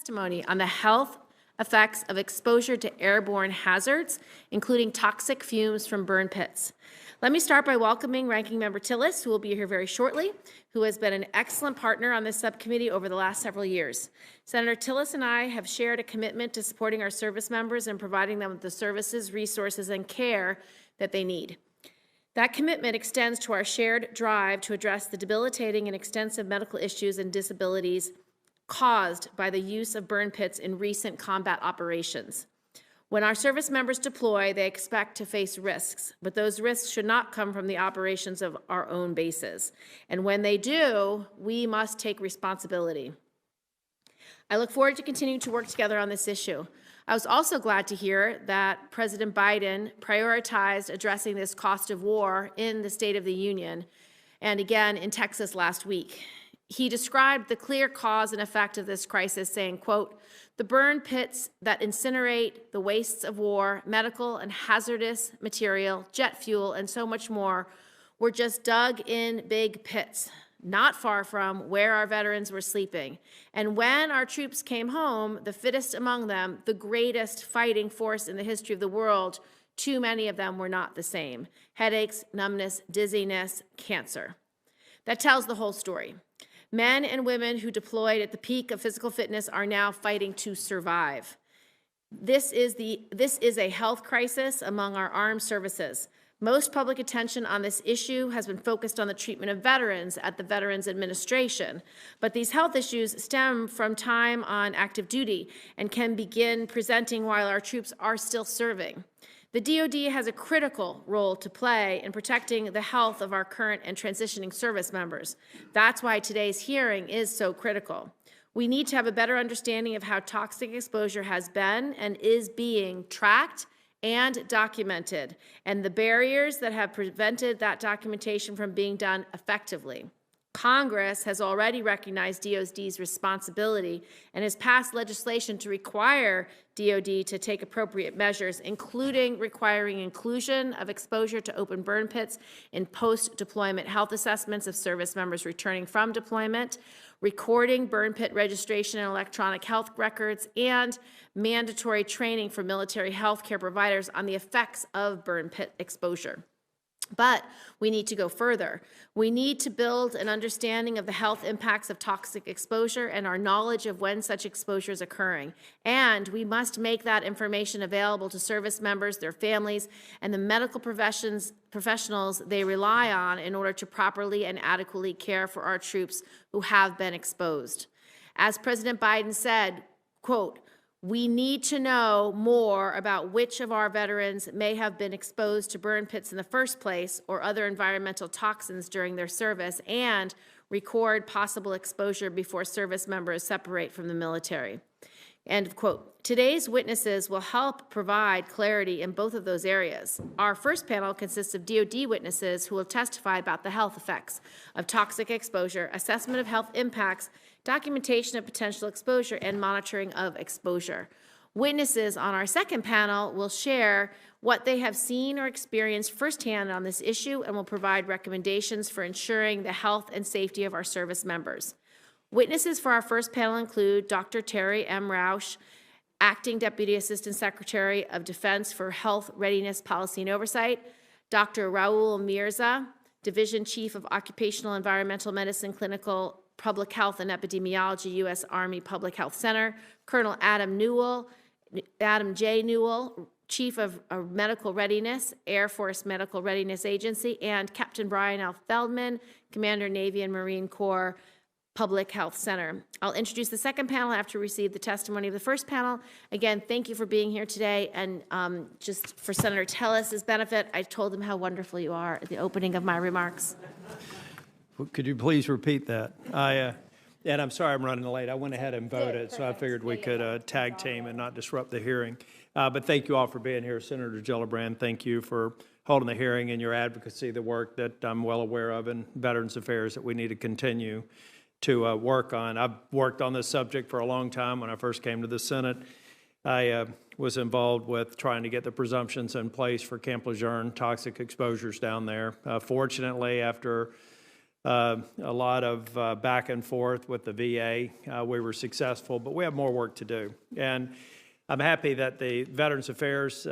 testimony on the health effects of exposure to airborne hazards, including toxic fumes from burn pits. Let me start by welcoming Ranking Member Tillis, who will be here very shortly, who has been an excellent partner on this subcommittee over the last several years. Senator Tillis and I have shared a commitment to supporting our service members and providing them with the services, resources, and care that they need. That commitment extends to our shared drive to address the debilitating and extensive medical issues and disabilities caused by the use of burn pits in recent combat operations. When our service members deploy, they expect to face risks, but those risks should not come from the operations of our own bases. And when they do, we must take responsibility. I look forward to continuing to work together on this issue. I was also glad to hear that President Biden prioritized addressing this cost of war in the State of the Union and again in Texas last week. He described the clear cause and effect of this crisis, saying, quote, "The burn pits that incinerate the wastes of war, medical and hazardous material, jet fuel, and so much more were just dug in big pits, not far from where our veterans were sleeping. And when our troops came home, the fittest among them, the greatest fighting force in the history of the world, too many of them were not the same. Headaches, numbness, dizziness, cancer." That tells the whole story. Men and women who deployed at the peak of physical fitness are now fighting to survive. This is a health crisis among our armed services. Most public attention on this issue has been focused on the treatment of veterans at the Veterans Administration, but these health issues stem from time on active duty and can begin presenting while our troops are still serving. The DoD has a critical role to play in protecting the health of our current and transitioning service members. That's why today's hearing is so critical. We need to have a better understanding of how toxic exposure has been and is being tracked and documented, and the barriers that have prevented that documentation from being done effectively. Congress has already recognized DoD's responsibility and has passed legislation to require DoD to take appropriate measures, including requiring inclusion of exposure to open burn pits in post-deployment health assessments of service members returning from deployment, recording burn pit registration and electronic health records, and mandatory training for military health care providers on the effects of burn pit exposure. But we need to go further. We need to build an understanding of the health impacts of toxic exposure and our knowledge of when such exposure is occurring. And we must make that information available to service members, their families, and the medical professionals they rely on in order to properly and adequately care for our troops who have been exposed. As President Biden said, quote, "We need to know more about which of our veterans may have been exposed to burn pits in the first place or other environmental toxins during their service and record possible exposure before service members separate from the military." End of quote. Today's witnesses will help provide clarity in both of those areas. Our first panel consists of DoD witnesses who will testify about the health effects of toxic exposure, assessment of health impacts, documentation of potential exposure, and monitoring of exposure. Witnesses on our second panel will share what they have seen or experienced firsthand on this issue and will provide recommendations for ensuring the health and safety of our service members. Witnesses for our first panel include Dr. Terry M. Rausch, Acting Deputy Assistant Secretary of Defense for Health Readiness Policy and Oversight, Dr. Raul Mirza, Division Chief of Occupational Environmental Medicine, Clinical Public Health and Epidemiology, U.S. Army Public Health Center, Colonel Adam J. Newell, Chief of Medical Readiness, Air Force Medical Readiness Agency, and Captain Brian L. Feldman, Commander, Navy and Marine Corps Public Health Center. I'll introduce the second panel after we receive the testimony of the first panel. Again, thank you for being here today. And just for Senator Tillis's benefit, I told him how wonderful you are at the opening of my remarks. Could you please repeat that? And I'm sorry I'm running late. I went ahead and voted, so I figured we could tag team and not disrupt the hearing. But thank you all for being here. Senator Gillibrand, thank you for holding the hearing and your advocacy, the work that I'm well aware of in Veterans Affairs that we need to continue to work on. I've worked on this subject for a long time. When I first came to the Senate, I was involved with trying to get the presumptions in place for Camp Lejeune toxic exposures down there. Fortunately, after a lot of back and forth with the VA. We were successful, but we have more work to do. And I'm happy that the Veterans Affairs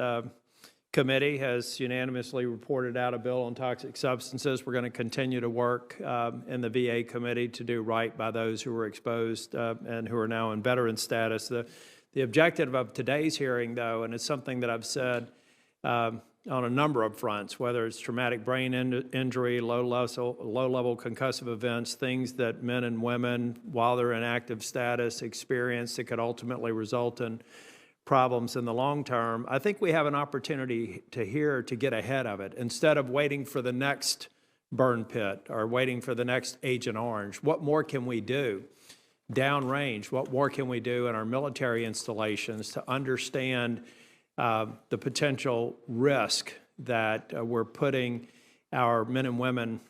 Committee has unanimously reported out a bill on toxic substances. We're going to continue to work in the VA committee to do right by those who were exposed and who are now in veteran status. The objective of today's hearing, though, and it's something that I've said on a number of fronts, whether it's traumatic brain injury, low-level concussive events, things that men and women, while they're in active status, experience that could ultimately result in problems in the long term. I think we have an opportunity to get ahead of it. Instead of waiting for the next burn pit or waiting for the next Agent Orange, what more can we do? Downrange, what more can we do in our military installations to understand the potential risk that we're putting our men and women,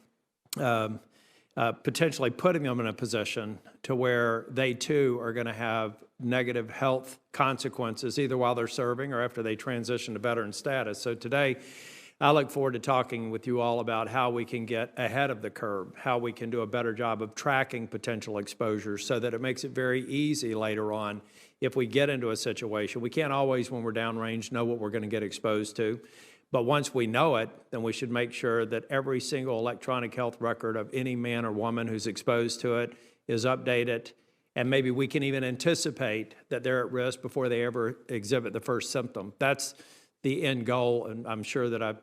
potentially putting them in a position to where they too are going to have negative health consequences, either while they're serving or after they transition to veteran status. So today, I look forward to talking with you all about how we can get ahead of the curve, how we can do a better job of tracking potential exposures so that it makes it very easy later on if we get into a situation. We can't always, when we're downrange, know what we're going to get exposed to. But once we know it, then we should make sure that every single electronic health record of any man or woman who's exposed to it is updated. And maybe we can even anticipate that they're at risk before they ever exhibit the first symptom. That's the end goal, and I'm sure that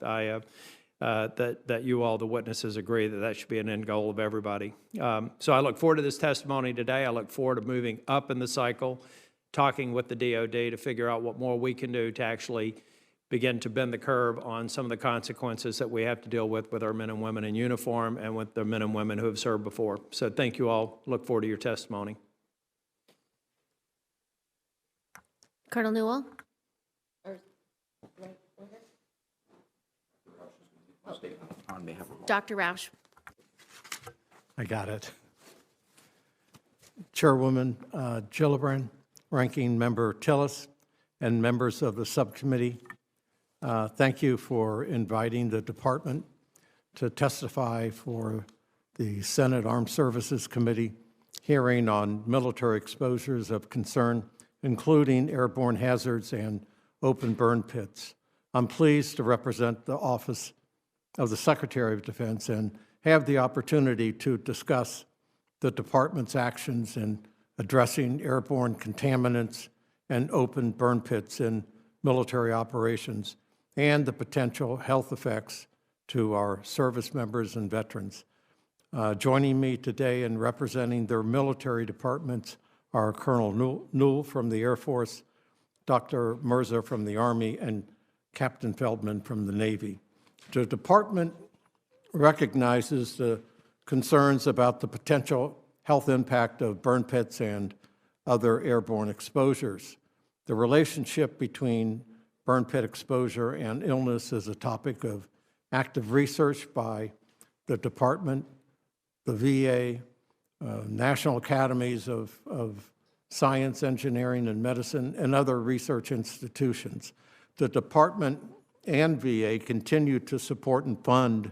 that you all, the witnesses, agree that that should be an end goal of everybody. So I look forward to this testimony today. I look forward to moving up in the cycle, talking with the DOD to figure out what more we can do to actually begin to bend the curve on some of the consequences that we have to deal with our men and women in uniform and with the men and women who have served before. So thank you all. Look forward to your testimony. Colonel Newell? Dr. Roush. I got it. Chairwoman Gillibrand, Ranking Member Tillis, and members of the subcommittee, thank you for inviting the department to testify for the Senate Armed Services Committee hearing on military exposures of concern, including airborne hazards and open burn pits. I'm pleased to represent the Office of the Secretary of Defense and have the opportunity to discuss the department's actions in addressing airborne contaminants and open burn pits in military operations and the potential health effects to our service members and veterans. Joining me today and representing their military departments are Colonel Newell from the Air Force, Dr. Mirza from the Army, and Captain Feldman from the Navy. The department recognizes the concerns about the potential health impact of burn pits and other airborne exposures. The relationship between burn pit exposure and illness is a topic of active research by the department, the VA, National Academies of Science, Engineering, and Medicine, and other research institutions. The department and VA continue to support and fund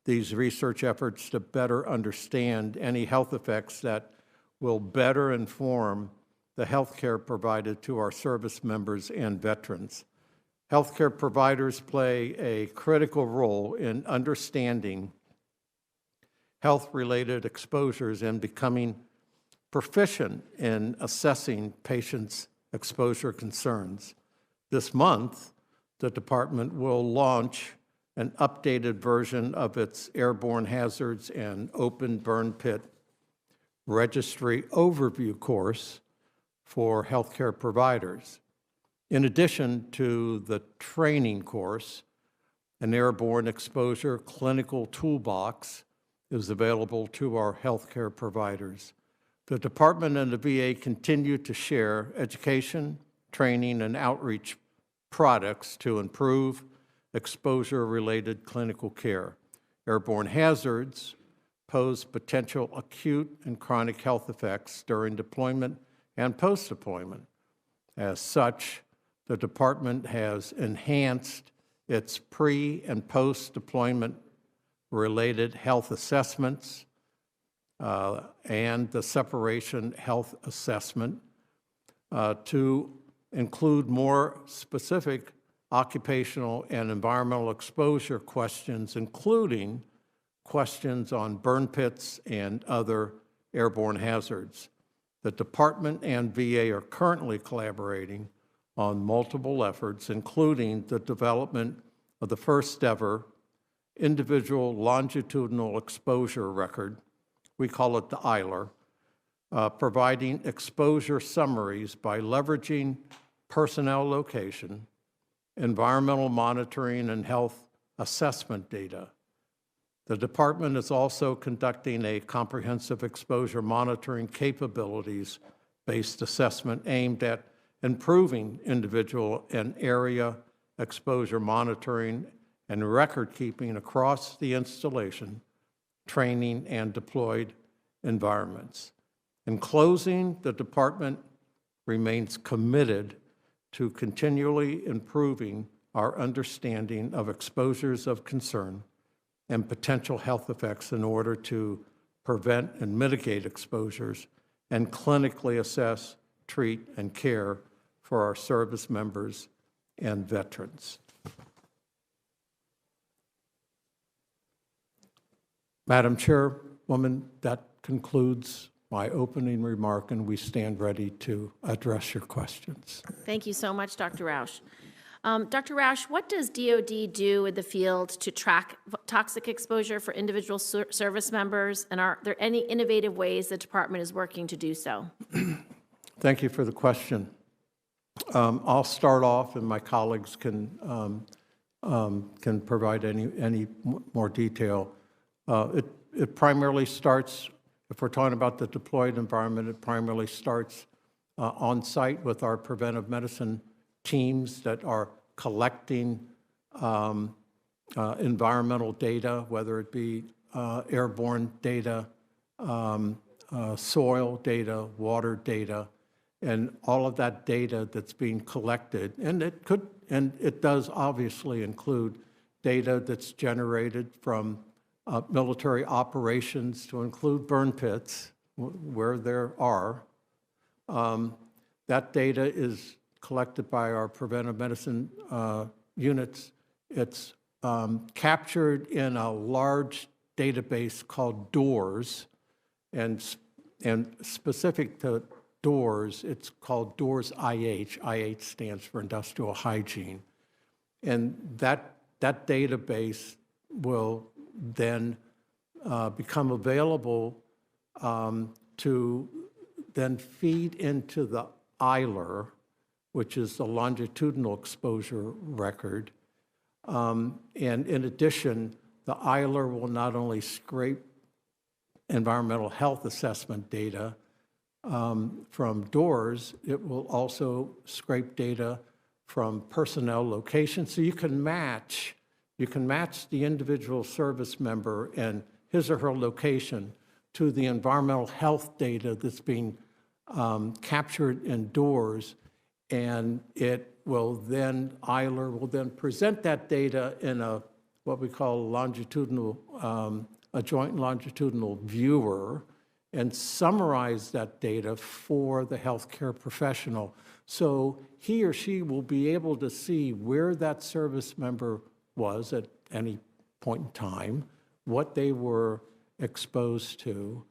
these research efforts to better understand any health effects that will better inform the health care provided to our service members and veterans. Healthcare providers play a critical role in understanding health-related exposures and becoming proficient in assessing patients' exposure concerns. This month, the department will launch an updated version of its airborne hazards and open burn pit registry overview course for healthcare providers. In addition to the training course, an airborne exposure clinical toolbox is available to our healthcare providers. The department and the VA continue to share education, training, and outreach products to improve exposure-related clinical care. Airborne hazards pose potential acute and chronic health effects during deployment and post-deployment. As such, the department has enhanced its pre- and post-deployment related health assessments, and the separation health assessment to include more specific occupational and environmental exposure questions, including questions on burn pits and other airborne hazards. The department and VA are currently collaborating on multiple efforts, including the development of the first ever individual longitudinal exposure record. We call it the ILR, providing exposure summaries by leveraging personnel location, environmental monitoring, and health assessment data. The department is also conducting a comprehensive exposure monitoring capabilities-based assessment aimed at improving individual and area exposure monitoring and record-keeping across the installation, training, and deployed environments. In closing, the department remains committed to continually improving our understanding of exposures of concern and potential health effects in order to prevent and mitigate exposures and clinically assess, treat, and care for our service members and veterans. Madam Chairwoman, that concludes my opening remark, and we stand ready to address your questions. Thank you so much, Dr. Roush. Dr. Roush, what does DoD do in the field to track toxic exposure for individual service members, and are there any innovative ways the department is working to do so? Thank you for the question. I'll start off, and my colleagues can provide any more detail. It primarily starts, if we're talking about the deployed environment, it primarily starts on site with our preventive medicine teams that are collecting environmental data, whether it be airborne data, soil data, water data, and all of that data that's being collected. And it does obviously include data that's generated from military operations, to include burn pits where there are. That data is collected by our preventive medicine units. It's captured in a large database called DOORS, and specific to DOORS, it's called DOORS IH. IH stands for Industrial Hygiene. And that database will then become available to then feed into the ILR, which is the longitudinal exposure record. And in addition, the ILR will not only scrape environmental health assessment data from DOORS, it will also scrape data from personnel locations. So you can match the individual service member and his or her location to the environmental health data that's being captured in DOORS, and it will then, ILR will then present that data in a, what we call longitudinal, a joint longitudinal viewer, and summarize that data for the healthcare professional. So he or she will be able to see where that service member was at any point in time, what they were exposed to,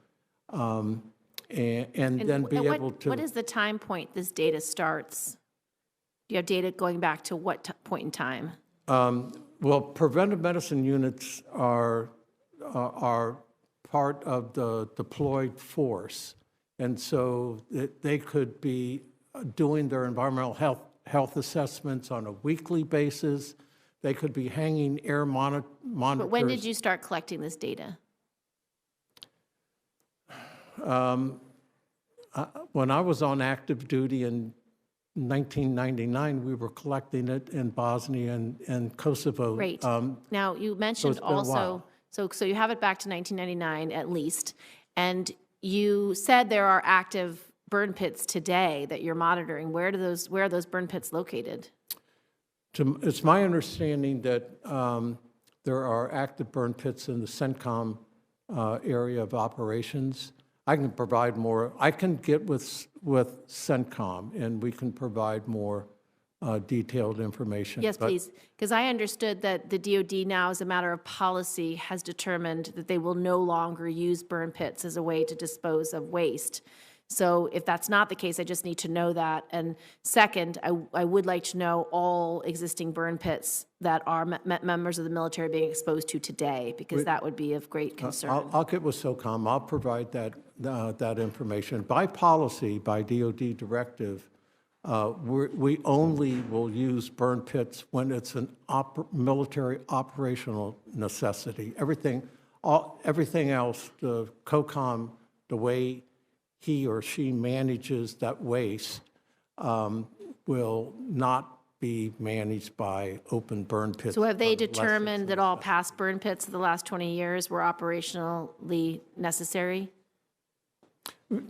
and then be able to... What is the time point this data starts? Do you have data going back to what point in time? Well, preventive medicine units are part of the deployed force, and so they could be doing their environmental health assessments on a weekly basis. They could be hanging air monitors. But when did you start collecting this data? When I was on active duty in 1999, we were collecting it in Bosnia and Kosovo. Great. Now, you mentioned it's been a while. so you have it back to 1999 at least, and you said there are active burn pits today that you're monitoring. Where are those burn pits located? It's my understanding that there are active burn pits in the CENTCOM area of operations. I can provide more. I can get with CENTCOM, and we can provide more detailed information. Yes, please, because I understood that the DOD now, as a matter of policy, has determined that they will no longer use burn pits as a way to dispose of waste. So if that's not the case, I just need to know that. And second, I would like to know all existing burn pits that are members of the military being exposed to today, because that would be of great concern. I'll get with SOCOM. I'll provide that information. By policy, by DOD directive, we only will use burn pits when it's an military operational necessity. Everything else, the COCOM, the way he or she manages that waste will not be managed by open burn pits. So have they determined that all past burn pits of the last 20 years were operationally necessary?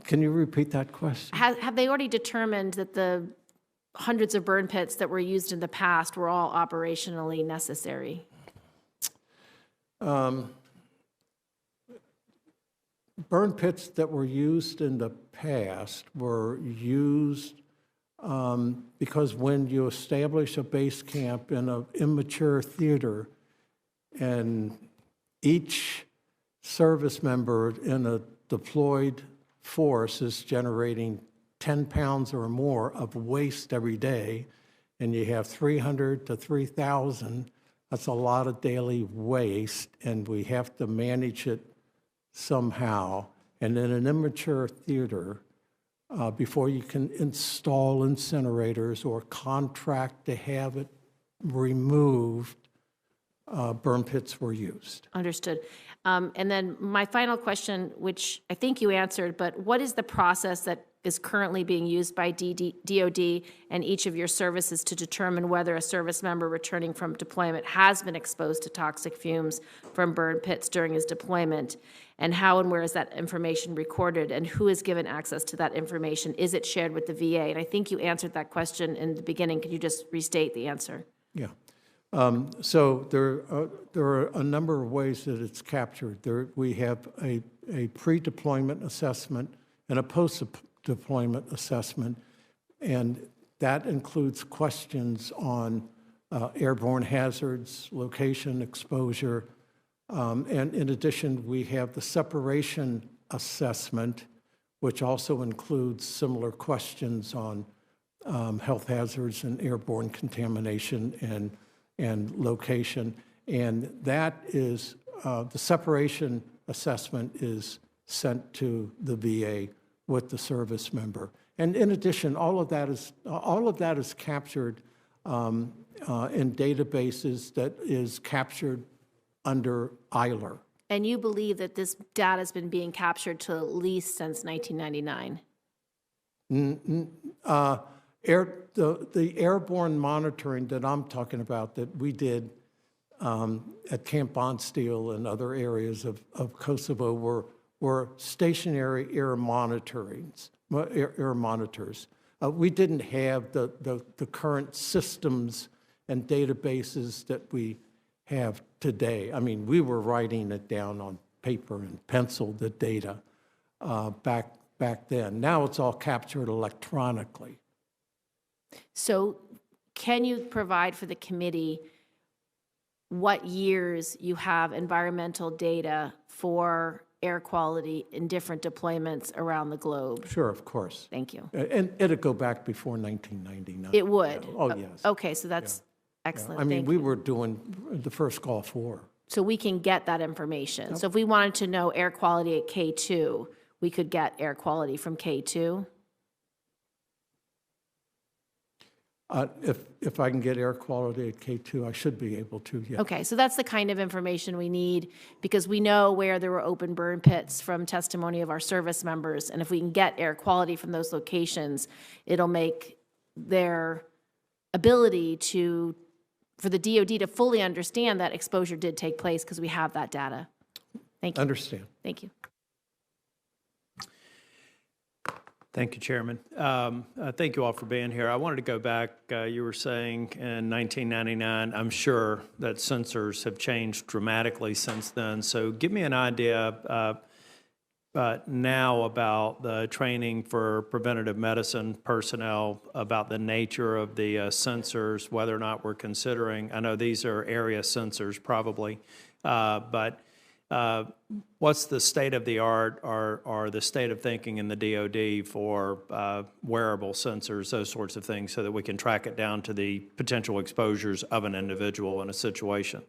Can you repeat that question? Have they already determined that the hundreds of burn pits that were used in the past were all operationally necessary? Burn pits that were used in the past were used because when you establish a base camp in an immature theater and each service member in a deployed force is generating 10 pounds or more of waste every day, and you have 300 to 3,000, that's a lot of daily waste, and we have to manage it somehow. And in an immature theater, before you can install incinerators or contract to have it removed, burn pits were used. Understood. And then my final question, which I think you answered, but what is the process that is currently being used by DOD and each of your services to determine whether a service member returning from deployment has been exposed to toxic fumes from burn pits during his deployment? And how and where is that information recorded? And who is given access to that information? Is it shared with the VA? And I think you answered that question in the beginning. Could you just restate the answer? Yeah. So there are a number of ways that it's captured. We have a pre-deployment assessment and a post-deployment assessment, and that includes questions on airborne hazards, location, exposure, and in addition, we have the separation assessment, which also includes similar questions on health hazards and airborne contamination and location. And that is, the separation assessment is sent to the VA with the service member. And in addition, all of that is captured in databases that is captured under EILER. And you believe that this data has been being captured to at least since 1999? The airborne monitoring that I'm talking about that we did at Camp Bonsteel and other areas of Kosovo were stationary air monitors. We didn't have the current systems and databases that we have today. I mean, we were writing it down on paper and pencil, the data, back then. Now it's all captured electronically. So can you provide for the committee what years you have environmental data for air quality in different deployments around the globe? Sure, of course. Thank you. And it'd go back before 1999. It would? Yeah. Oh, yes. Okay, so that's excellent. I mean, Thank we you. were doing the first Gulf War. So we can get that information. So if we wanted to know air quality at K2, we could get air quality from K2? If I can get air quality at K2, I should be able to, yeah. Okay, so that's the kind of information we need because we know where there were open burn pits from testimony of our service members. And if we can get air quality from those locations, it'll make their ability for the DOD to fully understand that exposure did take place because we have that data. Thank you. Understand. Thank you. Thank you, Chairman. Thank you all for being here. I wanted to go back. You were saying in 1999, I'm sure that sensors have changed dramatically since then. So give me an idea now about the training for preventative medicine personnel, about the nature of the sensors, whether or not we're considering, I know these are area sensors probably, but what's the state of the art or the state of thinking in the DoD for wearable sensors, those sorts of things, so that we can track it down to the potential exposures of an individual in a situation?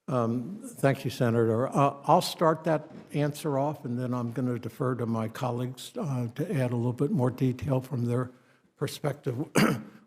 Thank you, Senator. I'll start that answer off, and then I'm going to defer to my colleagues to add a little bit more detail from their perspective.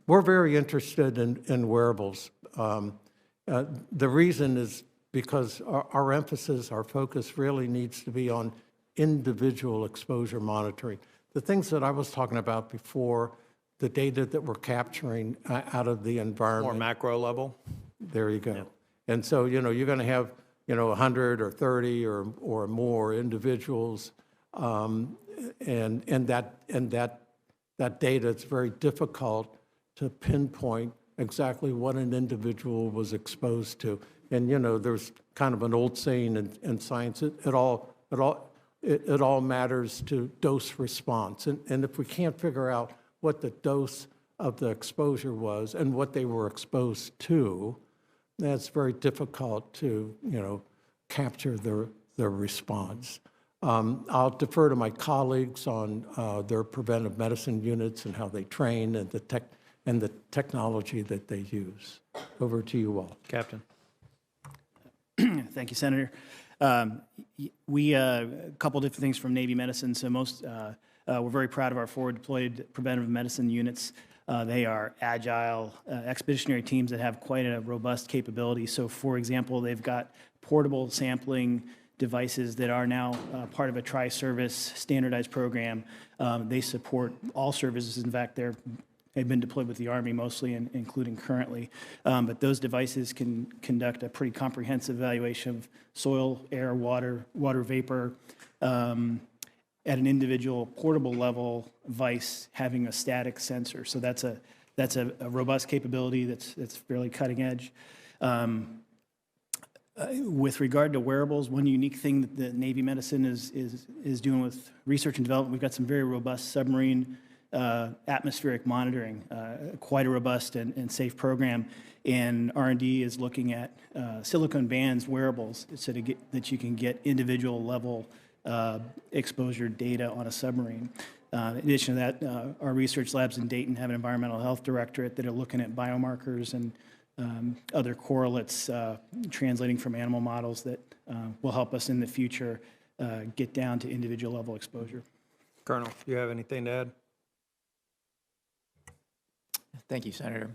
We're very interested in wearables. The reason is because our emphasis, our focus really needs to be on individual exposure monitoring. The things that I was talking about before, the data that we're capturing out of the environment. More macro level? There you go. Yeah. And so, you're going to have, 100 or 30 or more individuals, and that data, it's very difficult to pinpoint exactly what an individual was exposed to. And, there's kind of an old saying in science, it all matters to dose response. And if we can't figure out what the dose of the exposure was and what they were exposed to, that's very difficult to, capture their response. I'll defer to my colleagues on their preventive medicine units and how they train and the technology that they use. Over to you all. Captain. Thank you, Senator. We a couple different things from Navy Medicine. So we're very proud of our forward deployed preventive medicine units. They are agile, expeditionary teams that have quite a robust capability. So, for example, they've got portable sampling devices that are now part of a tri-service standardized program. They support all services. In fact, they've been deployed with the Army mostly, including currently. But those devices can conduct a pretty comprehensive evaluation of soil, air, water vapor, at an individual portable level, vice having a static sensor. So that's a robust capability that's fairly cutting edge. With regard to wearables, one unique thing that the Navy Medicine is doing with research and development, we've got some very robust submarine atmospheric monitoring, quite a robust and safe program. And R&D is looking at silicone bands wearables so that you can get individual level exposure data on a submarine. In addition to that, our research labs in Dayton have an environmental health directorate that are looking at biomarkers and other correlates translating from animal models that will help us in the future get down to individual level exposure. Colonel, do you have anything to add? Thank you, Senator.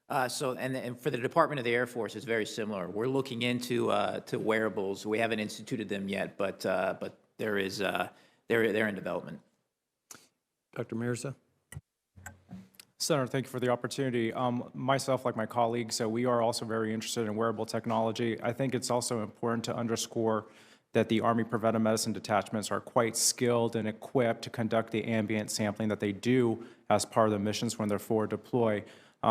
And for the Department of the Air Force, it's very similar. We're looking into to wearables. We haven't instituted them yet, but they're in development. Dr. Mirza? Senator, thank you for the opportunity. Myself, like my colleagues, we are also very interested in wearable technology. I think it's also important to underscore that the Army Preventive Medicine detachments are quite skilled and equipped to conduct the ambient sampling that they do as part of the missions when they're forward deploy.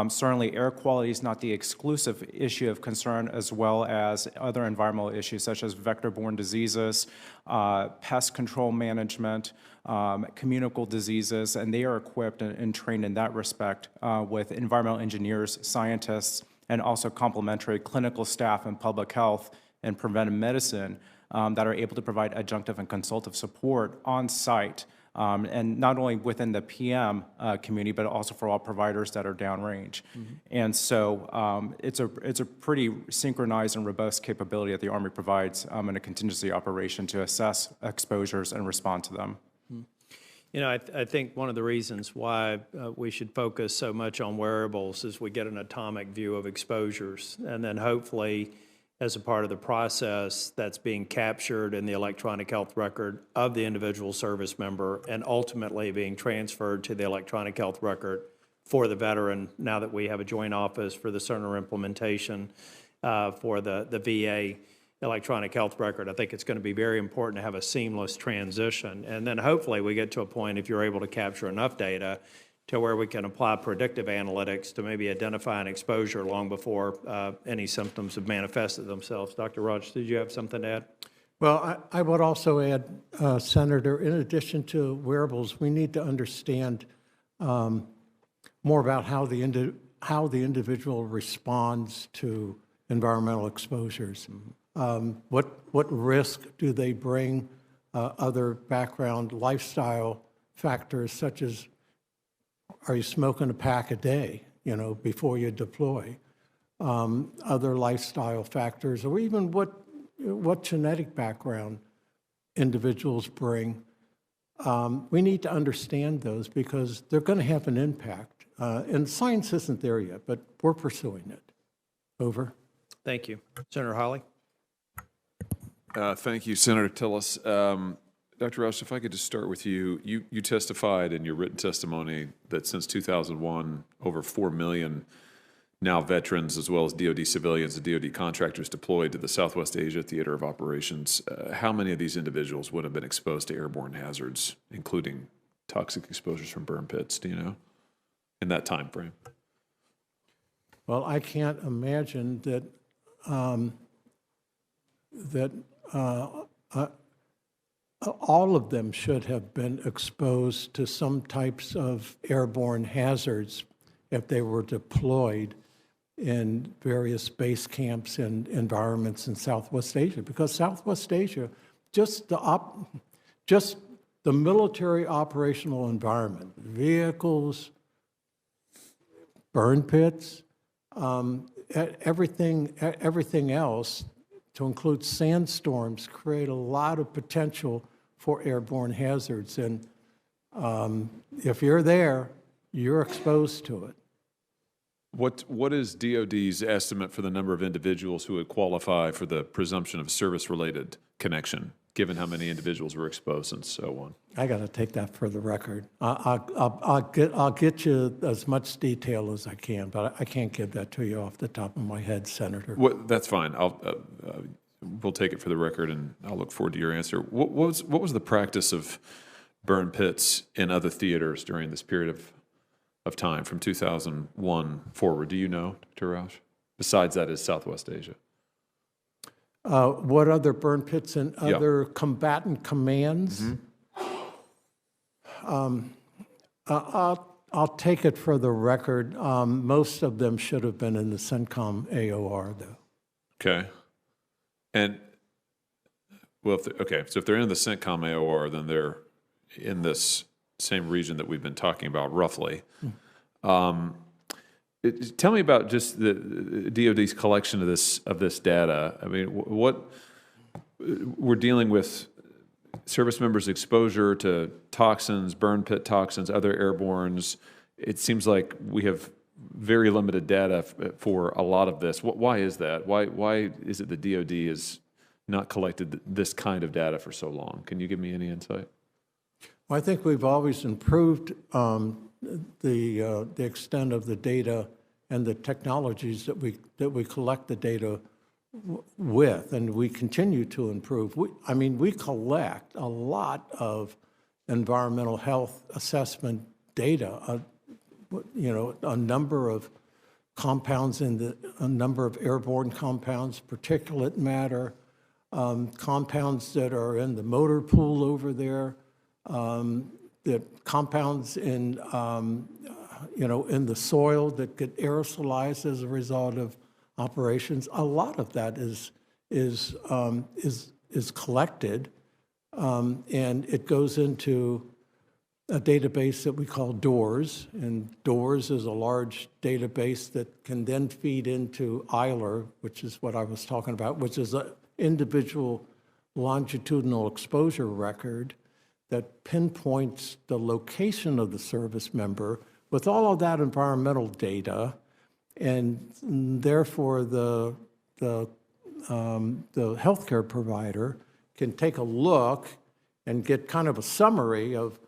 Certainly, air quality is not the exclusive issue of concern, as well as other environmental issues such as vector-borne diseases, pest control management, communicable diseases, and they are equipped and trained in that respect with environmental engineers, scientists, and also complementary clinical staff in public health and preventive medicine that are able to provide adjunctive and consultative support on site. And not only within the PM community, but also for all providers that are downrange. Mm-hmm. And so it's a pretty synchronized and robust capability that the Army provides in a contingency operation to assess exposures and respond to them. Mm-hmm. You know, I think one of the reasons why we should focus so much on wearables is we get an atomic view of exposures, and then hopefully, as a part of the process, that's being captured in the electronic health record of the individual service member and ultimately being transferred to the electronic health record for the veteran now that we have a joint office for the Cerner implementation for the VA. electronic health record. I think it's going to be very important to have a seamless transition. And then hopefully we get to a point, if you're able to capture enough data, to where we can apply predictive analytics to maybe identify an exposure long before any symptoms have manifested themselves. Dr. Raj, did you have something to add? Well, I would also add, Senator, in addition to wearables, we need to understand more about how the individual responds to environmental exposures. What risk do they bring? Other background lifestyle factors, such as, are you smoking a pack a day, before you deploy? Other lifestyle factors, or even what genetic background individuals bring. We need to understand those because they're going to have an impact. And science isn't there yet, but we're pursuing it. Over. Thank you. Senator Hawley? Thank you, Senator Tillis. Dr. Roush, if I could just start with you. You testified in your written testimony that since 2001, over 4 million now veterans, as well as DoD civilians and DoD contractors deployed to the Southwest Asia Theater of Operations. How many of these individuals would have been exposed to airborne hazards, including toxic exposures from burn pits, do you know, in that time frame? Well, I can't imagine that all of them should have been exposed to some types of airborne hazards if they were deployed in various base camps and environments in Southwest Asia. Because Southwest Asia, just the military operational environment, vehicles, burn pits, everything else, to include sandstorms, create a lot of potential for airborne hazards. And if you're there, you're exposed to it. What is DoD's estimate for the number of individuals who would qualify for the presumption of service-related connection, given how many individuals were exposed and so on? I got to take that for the record. I'll get you as much detail as I can, but I can't give that to you off the top of my head, Senator. That's fine. We'll take it for the record, and I'll look forward to your answer. What was the practice of burn pits in other theaters during this period of time from 2001 forward? Do you know, Dr. Roush? Besides that is Southwest Asia. What other burn pits and other combatant commands? I'll take it for the record. Most of them should have been in the CENTCOM AOR, though. Okay. And, well, so if they're in the CENTCOM AOR, then they're in this same region that we've been talking about, roughly. Tell me about just the DoD's collection of this data. I mean, what we're dealing with service members' exposure to toxins, burn pit toxins, other airbornes. It seems like we have very limited data for a lot of this. Why is that? Why is it the DoD has not collected this kind of data for so long? Can you give me any insight? Well, I think we've always improved the extent of the data and the technologies that we collect the data with, and we continue to improve. We collect a lot of environmental health assessment data. A number of compounds a number of airborne compounds, particulate matter, compounds that are in the motor pool over there. The compounds in the soil that get aerosolized as a result of operations. A lot of that is collected, and it goes into a database that we call DOORS, and DOORS is a large database that can then feed into EILR, which is what I was talking about, which is an individual longitudinal exposure record that pinpoints the location of the service member with all of that environmental data, and therefore the healthcare provider can take a look and get kind of a summary of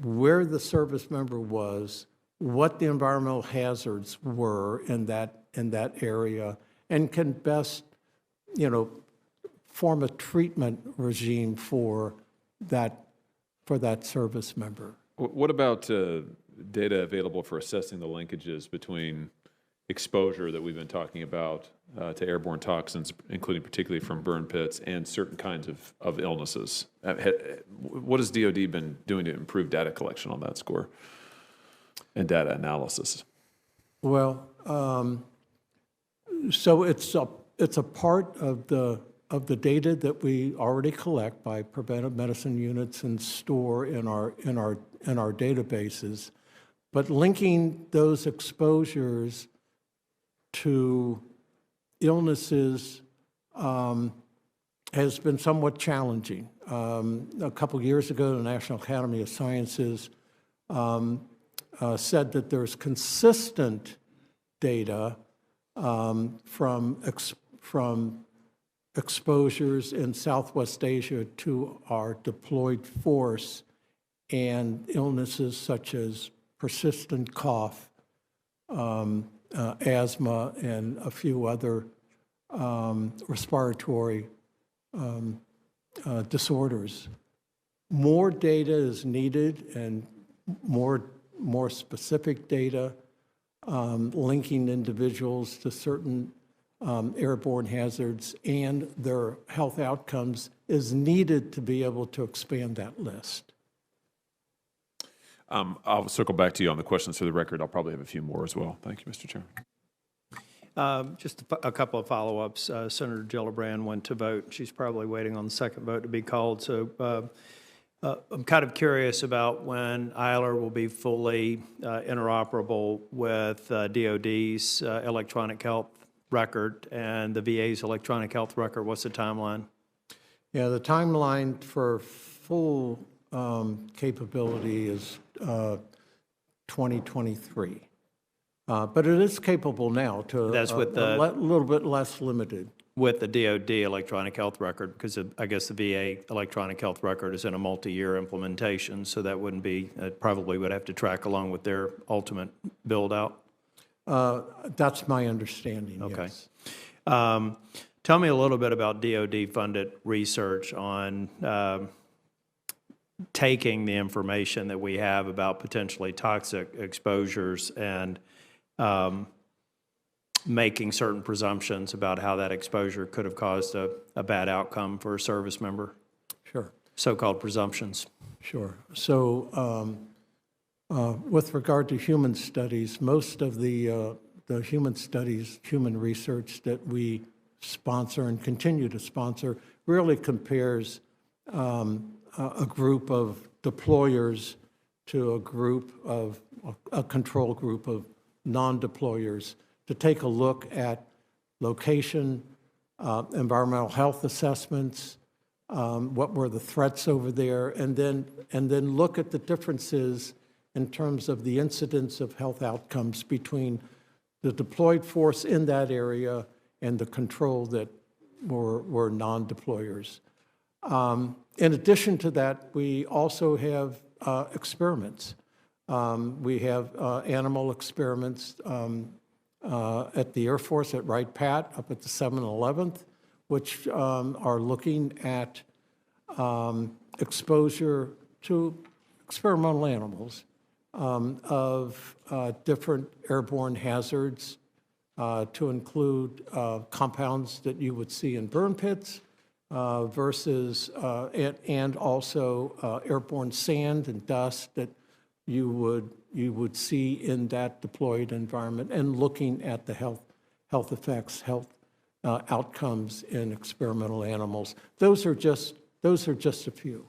where the service member was, what the environmental hazards were in that area, and can best form a treatment regime for that service member. What about data available for assessing the linkages between exposure that we've been talking about to airborne toxins, including particularly from burn pits, and certain kinds of illnesses? What has DoD been doing to improve data collection on that score and data analysis? Well, so it's a part of the data that we already collect by preventive medicine units and store in our databases, but linking those exposures to illnesses has been somewhat challenging. A couple years ago, the National Academy of Sciences said that there's consistent data from exposures in Southwest Asia to our deployed force and illnesses such as persistent cough, asthma, and a few other respiratory disorders. More data is needed, and more specific data linking individuals to certain airborne hazards and their health outcomes is needed to be able to expand that list. I'll circle back to you on the questions for the record. I'll probably have a few more as well. Thank you, Mr. Chairman. Just a couple of follow-ups. Senator Gillibrand went to vote. She's probably waiting on the second vote to be called. So I'm kind of curious about when EILR will be fully interoperable with DOD's electronic health record and the VA's electronic health record. What's the timeline? Yeah, the timeline for full capability is 2023. But it is capable now to That's with the little bit less limited. with the DOD electronic health record, because I guess the VA electronic health record is in a multi-year implementation, so that wouldn't be, probably would have to track along with their ultimate build-out. That's my understanding, Okay. yes. Tell me a little bit about DOD-funded research on taking the information that we have about potentially toxic exposures and making certain presumptions about how that exposure could have caused a bad outcome for a service member, Sure, so-called presumptions. sure. So with regard to human studies, most of the human studies, human research that we sponsor and continue to sponsor really compares a group of deployers to a control group of non-deployers to take a look at location, environmental health assessments, what were the threats over there, and then look at the differences in terms of the incidence of health outcomes between the deployed force in that area and the control that were non-deployers. In addition to that, we also have experiments. We have animal experiments at the Air Force at Wright-Patt up at the 711th, which are looking at exposure to experimental animals of different airborne hazards to include compounds that you would see in burn pits versus, and also airborne sand and dust that you would see in that deployed environment, and looking at the health effects, health outcomes in experimental animals. Those are just a few.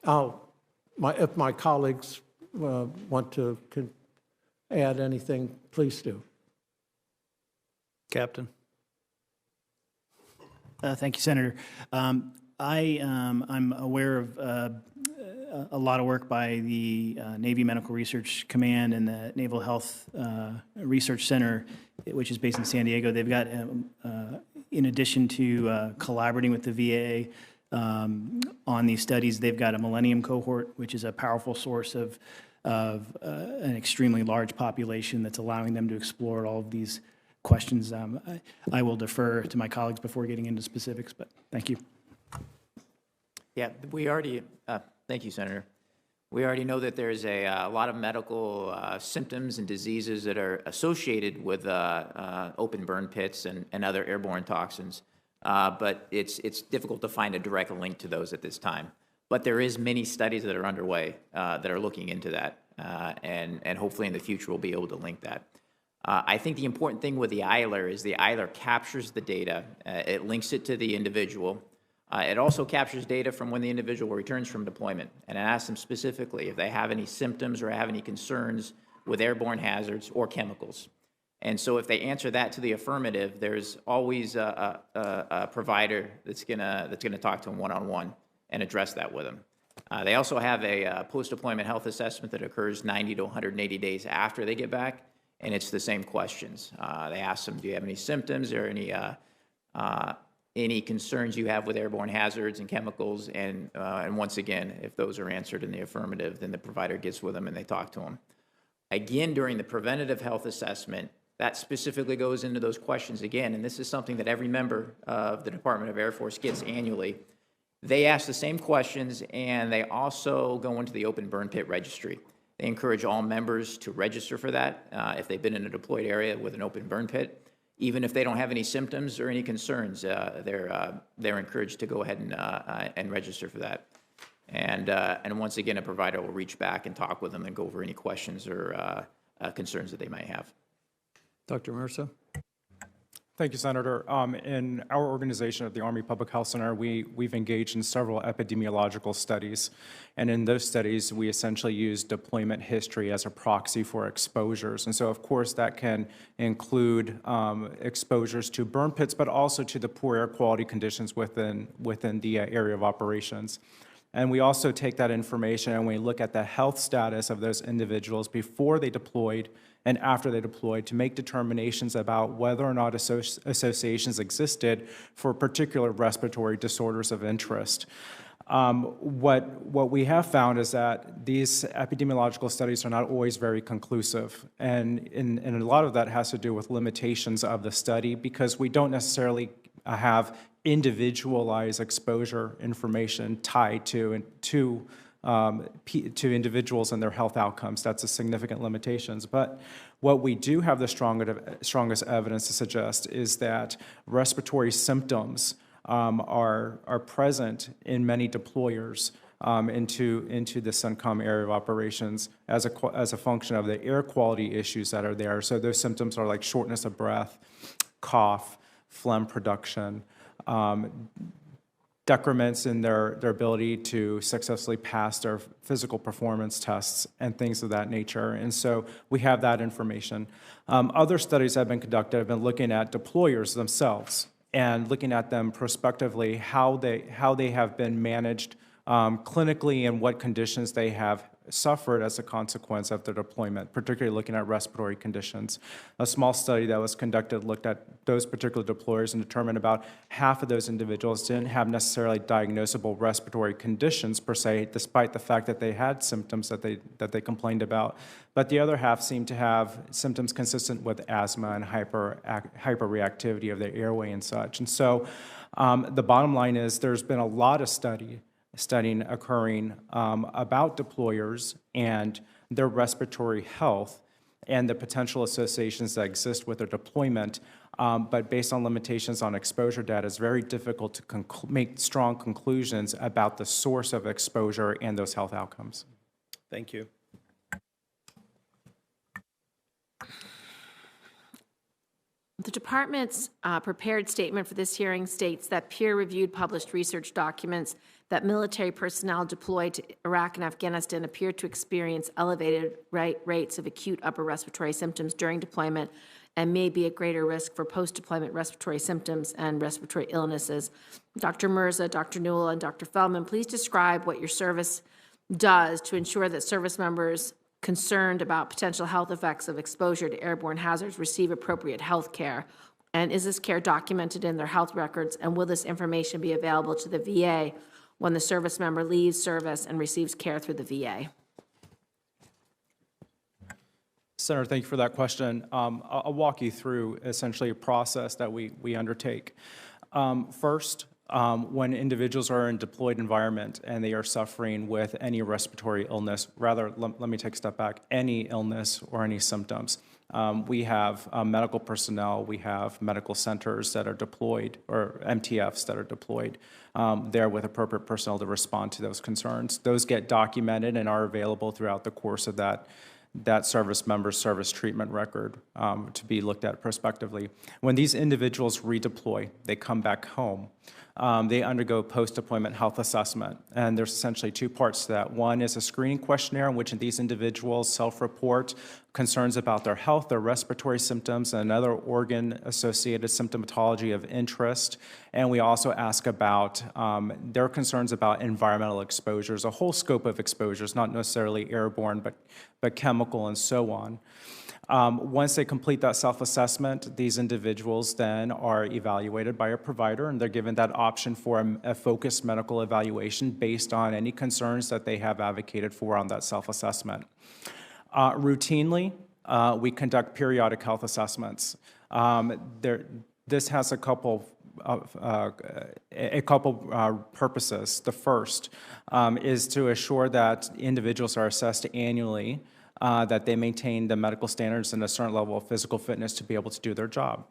If my colleagues want to add anything, please do. Captain? Thank you, Senator. I'm aware of a lot of work by the Navy Medical Research Command and the Naval Health Research Center, which is based in San Diego. They've got, in addition to collaborating with the VA on these studies, they've got a Millennium Cohort, which is a powerful source of an extremely large population that's allowing them to explore all of these questions, I will defer to my colleagues before getting into specifics, but thank you. Yeah, we already, thank you, Senator. We already know that there's a lot of medical symptoms and diseases that are associated with open burn pits and other airborne toxins, but it's difficult to find a direct link to those at this time. But there is many studies that are underway that are looking into that, and hopefully in the future we'll be able to link that. I think the important thing with the EILER is the EILER captures the data, it links it to the individual. It also captures data from when the individual returns from deployment, and it asks them specifically if they have any symptoms or have any concerns with airborne hazards or chemicals. And so if they answer that to the affirmative, there's always a provider that's gonna talk to them one-on-one and address that with them. They also have a post-deployment health assessment that occurs 90 to 180 days after they get back, and it's the same questions. They ask them, do you have any symptoms or any concerns you have with airborne hazards and chemicals, and once again, if those are answered in the affirmative, then the provider gets with them and they talk to them. Again, during the preventative health assessment, that specifically goes into those questions again, and this is something that every member of the Department of Air Force gets annually. They ask the same questions, and they also go into the open burn pit registry. They encourage all members to register for that if they've been in a deployed area with an open burn pit. Even if they don't have any symptoms or any concerns, they're encouraged to go ahead and register for that. And once again, a provider will reach back and talk with them and go over any questions or concerns that they might have. Dr. Mercer? Thank you, Senator. In our organization at the Army Public Health Center, we've engaged in several epidemiological studies. And in those studies, we essentially use deployment history as a proxy for exposures. And so, of course, that can include exposures to burn pits, but also to the poor air quality conditions within the area of operations. And we also take that information and we look at the health status of those individuals before they deployed and after they deployed to make determinations about whether or not associations existed for particular respiratory disorders of interest. What we have found is that these epidemiological studies are not always very conclusive, and a lot of that has to do with limitations of the study because we don't necessarily have individualized exposure information tied to individuals and their health outcomes. That's a significant limitations. But what we do have the strongest evidence to suggest is that respiratory symptoms are present in many deployers into the CENTCOM area of operations as a function of the air quality issues that are there. So those symptoms are like shortness of breath, cough, phlegm production, decrements in their ability to successfully pass their physical performance tests and things of that nature. And so we have that information. Other studies that have been conducted have been looking at deployers themselves and looking at them prospectively, how they have been managed clinically and what conditions they have suffered as a consequence of their deployment, particularly looking at respiratory conditions. A small study that was conducted looked at those particular deployers and determined about half of those individuals didn't have necessarily diagnosable respiratory conditions per se, despite the fact that they had symptoms that they complained about. But the other half seemed to have symptoms consistent with asthma and hyperreactivity of their airway and such. And so the bottom line is there's been a lot of studying occurring about deployers and their respiratory health and the potential associations that exist with their deployment. But based on limitations on exposure data, it's very difficult to make strong conclusions about the source of exposure and those health outcomes. Thank you. The department's prepared statement for this hearing states that peer-reviewed published research documents that military personnel deployed to Iraq and Afghanistan appear to experience elevated rates of acute upper respiratory symptoms during deployment and may be at greater risk for post-deployment respiratory symptoms and respiratory illnesses. Dr. Mirza, Dr. Newell, and Dr. Feldman, please describe what your service does to ensure that service members concerned about potential health effects of exposure to airborne hazards receive appropriate health care. And is this care documented in their health records? And will this information be available to the VA when the service member leaves service and receives care through the VA? Senator, thank you for that question. I'll walk you through essentially a process that we undertake. First, when individuals are in a deployed environment and they are suffering with any respiratory illness, rather, let me take a step back, any illness or any symptoms, we have medical personnel, we have medical centers that are deployed, or MTFs that are deployed there with appropriate personnel to respond to those concerns. Those get documented and are available throughout the course of that service member's service treatment record to be looked at prospectively. When these individuals redeploy, they come back home, they undergo post-deployment health assessment, and there's essentially two parts to that. One is a screening questionnaire in which these individuals self-report concerns about their health, their respiratory symptoms, and another organ-associated symptomatology of interest. And we also ask about their concerns about environmental exposures, a whole scope of exposures, not necessarily airborne, but chemical and so on. Once they complete that self-assessment, these individuals then are evaluated by a provider, and they're given that option for a focused medical evaluation based on any concerns that they have advocated for on that self-assessment. Routinely, we conduct periodic health assessments. This has a couple purposes. The first is to assure that individuals are assessed annually, that they maintain the medical standards and a certain level of physical fitness to be able to do their job.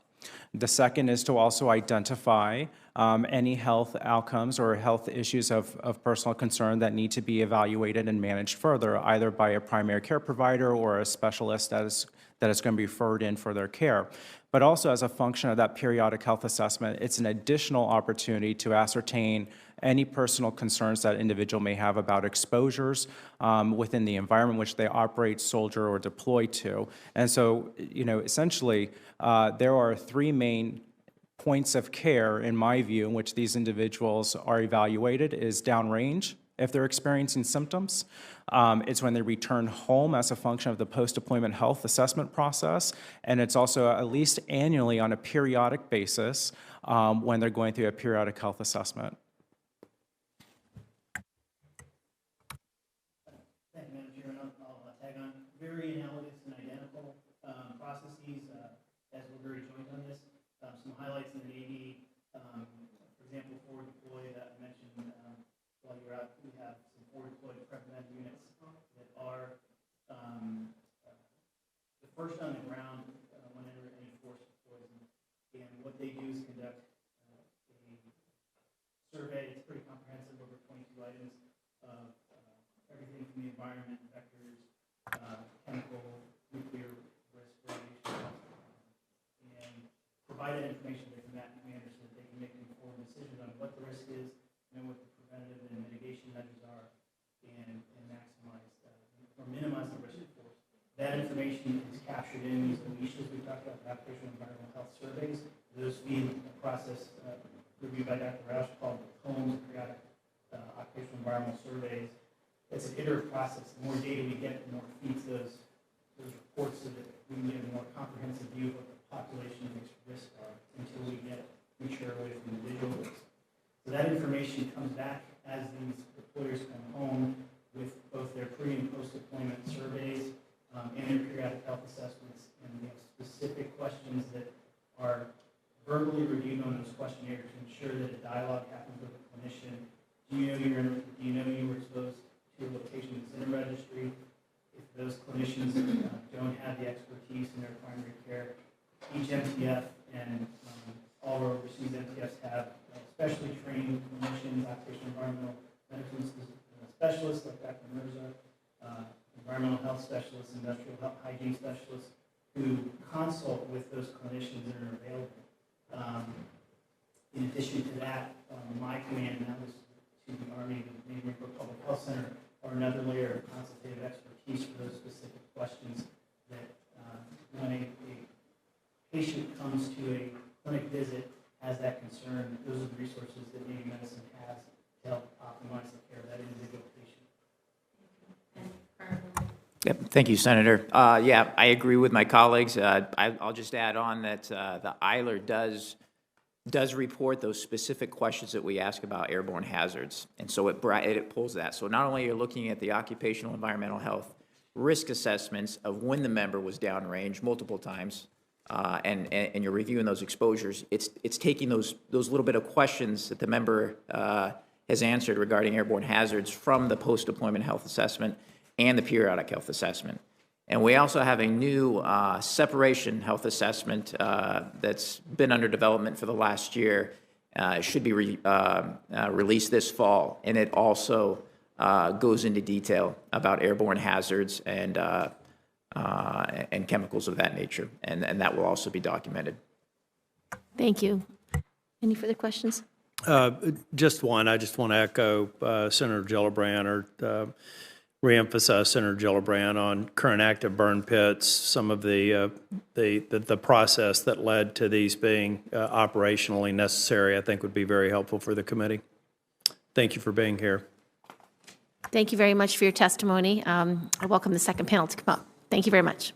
The second is to also identify any health outcomes or health issues of personal concern that need to be evaluated and managed further, either by a primary care provider or a specialist that is going to be referred in for their care. But also, as a function of that periodic health assessment, it's an additional opportunity to ascertain any personal concerns that individual may have about exposures within the environment in which they operate, soldier, or deploy to. And so, essentially, there are three main points of care, in my view, in which these individuals are evaluated: is downrange, if they're experiencing symptoms. It's when they return home as a function of the post-deployment health assessment process, and it's also at least annually on a periodic basis when they're going through a periodic health assessment. Thank you, Madam Chairman. I'll tag on. Very analogous and identical processes as we're very joint on this. Some highlights in the Navy, for example, forward deploy that I mentioned while you're out, we have some forward deployed prevent units that are the first on the ground whenever any force deploys. And what they do is conduct a survey. It's pretty comprehensive, over 22 items of everything from the environment, vectors, chemical, nuclear risk, radiation, and provide that information to the combatant commander so that they can make an informed decision on what the risk is and what the preventative and mitigation measures are, and maximize or minimize the risk of force. That information is captured in these OESHAs we talked about, the occupational environmental health surveys. Those feed a process reviewed by Dr. Roush called the POEMS, periodic occupational environmental surveys. It's an iterative process. The more data we get, the more it feeds those reports so that we can get a more comprehensive view of what the population mixed risks are until we get mature away from individual risks. So that information comes back as these deployers come home with both their pre- and post-deployment surveys and their periodic health assessments. And we have specific questions that are verbally reviewed on those questionnaires to ensure that a dialogue happens with the clinician. Do you know you were exposed to a location that's in a registry? If those clinicians don't have the expertise in their primary care, each MTF and all our overseas MTFs have specially trained clinicians, occupational environmental medicine specialists like Dr. Mirza, environmental health specialists, industrial health hygiene specialists, who consult with those clinicians that are available. In addition to that, my command, and that was to the Army, the Navy Marine Corps Public Health Center, are another layer of consultative expertise for those specific questions that when a patient comes to a clinic visit, has that concern, those are the resources that Navy medicine has to help optimize the care of that individual patient. Yep, thank you, Senator. Yeah, I agree with my colleagues. I'll just add on that the ILR does report those specific questions that we ask about airborne hazards, and so it pulls that. So not only are you looking at the occupational environmental health, risk assessments of when the member was downrange multiple times, and you're reviewing those exposures. It's taking those little bit of questions that the member has answered regarding airborne hazards from the post-deployment health assessment and the periodic health assessment. And we also have a new separation health assessment that's been under development for the last year. It should be released this fall, and it also goes into detail about airborne hazards and chemicals of that nature, and that will also be documented. Thank you. Any further questions? Just one. I just want to echo Senator Gillibrand or reemphasize Senator Gillibrand on current active burn pits, some of the process that led to these being operationally necessary, I think would be very helpful for the committee. Thank you for being here. Thank you very much for your testimony. I welcome the second panel to come up. Thank you very much.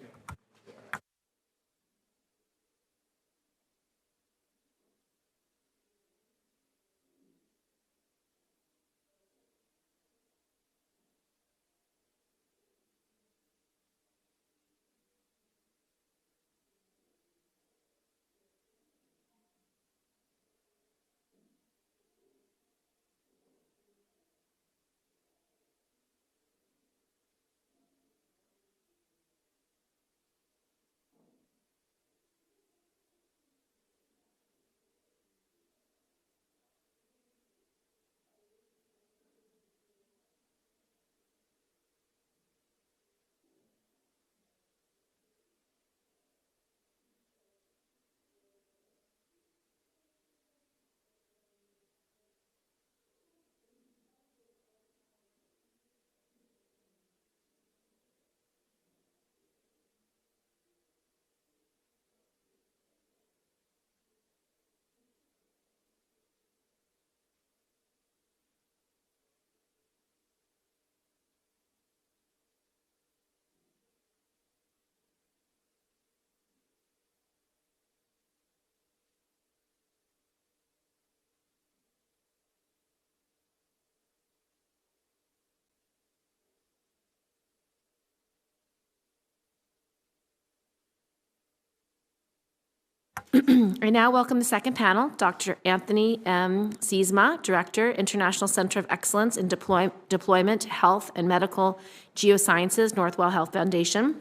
I now welcome the second panel, Dr. Anthony M. Siesma, Director, International Center of Excellence in Deployment, Health, and Medical Geosciences, Northwell Health Foundation.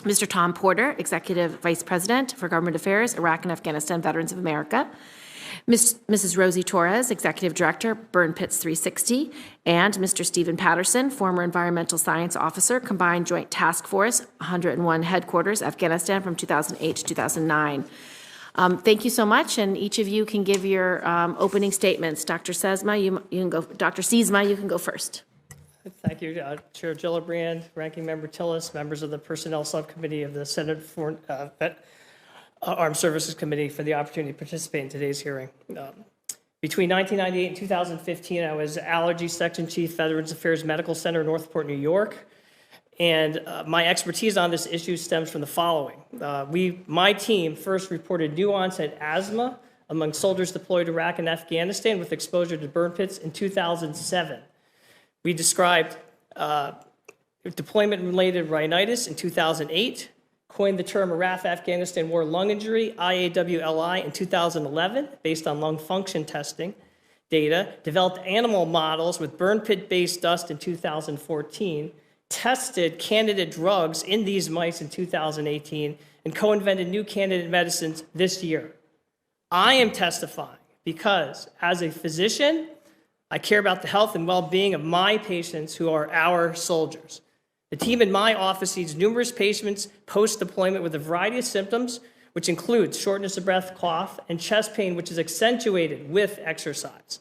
Mr. Tom Porter, Executive Vice President for Government Affairs, Iraq and Afghanistan Veterans of America. Mrs. Rosie Torres, Executive Director, Burn Pits 360, and Mr. Stephen Patterson, former Environmental Science Officer, Combined Joint Task Force 101 Headquarters, Afghanistan from 2008 to 2009. Thank you so much, and each of you can give your opening statements. Dr. Siesma, you can go. Dr. Siesma, you can go first. Thank you, Chair Gillibrand, Ranking Member Tillis, members of the Personnel Subcommittee of the Senate Armed Services Committee for the opportunity to participate in today's hearing. Between 1998 and 2015, I was Allergy Section Chief, Veterans Affairs Medical Center, Northport, New York. And my expertise on this issue stems from the following. My team first reported new onset asthma among soldiers deployed to Iraq and Afghanistan with exposure to burn pits in 2007. We described deployment-related rhinitis in 2008, coined the term Iraq Afghanistan War Lung Injury, IAWLI, in 2011, based on lung function testing data, developed animal models with burn pit-based dust in 2014, tested candidate drugs in these mice in 2018, and co-invented new candidate medicines this year. I am testifying because, as a physician, I care about the health and well-being of my patients who are our soldiers. The team in my office sees numerous patients post-deployment with a variety of symptoms, which includes shortness of breath, cough, and chest pain, which is accentuated with exercise.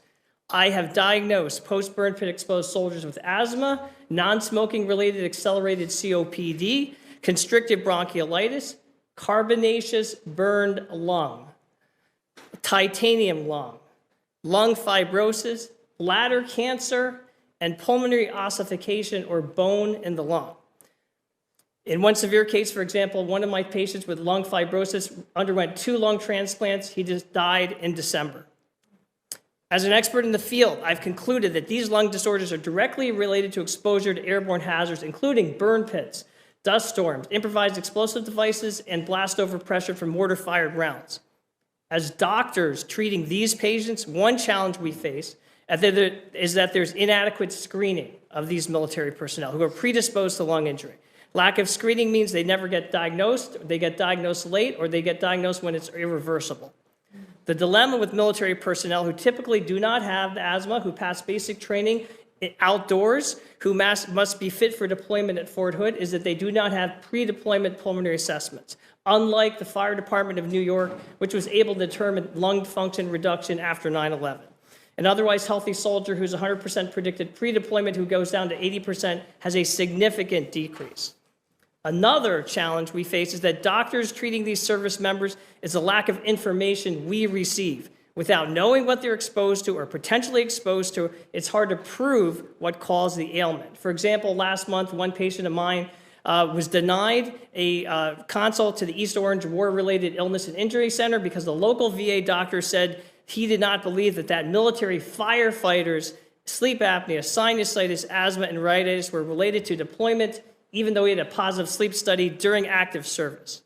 I have diagnosed post-burn pit exposed soldiers with asthma, non-smoking related accelerated COPD, constrictive bronchiolitis, carbonaceous burned lung, titanium lung, lung fibrosis, bladder cancer, and pulmonary ossification or bone in the lung. In one severe case, for example, one of my patients with lung fibrosis underwent 2 lung transplants. He just died in December. As an expert in the field, I've concluded that these lung disorders are directly related to exposure to airborne hazards, including burn pits, dust storms, improvised explosive devices, and blast over pressure from mortar-fired rounds. As doctors treating these patients, one challenge we face is that there's inadequate screening of these military personnel who are predisposed to lung injury. Lack of screening means they never get diagnosed, they get diagnosed late, or they get diagnosed when it's irreversible. The dilemma with military personnel who typically do not have asthma, who pass basic training outdoors, who must be fit for deployment at Fort Hood, is that they do not have pre-deployment pulmonary assessments, unlike the Fire Department of New York, which was able to determine lung function reduction after 9/11. An otherwise healthy soldier who's 100% predicted pre-deployment who goes down to 80% has a significant decrease. Another challenge we face is that doctors treating these service members is a lack of information we receive. Without knowing what they're exposed to or potentially exposed to, it's hard to prove what caused the ailment. For example, last month, one patient of mine was denied a consult to the East Orange War-Related Illness and Injury Center because the local VA doctor said he did not believe that military firefighters' sleep apnea, sinusitis, asthma, and rhinitis were related to deployment, even though he had a positive sleep study during active service.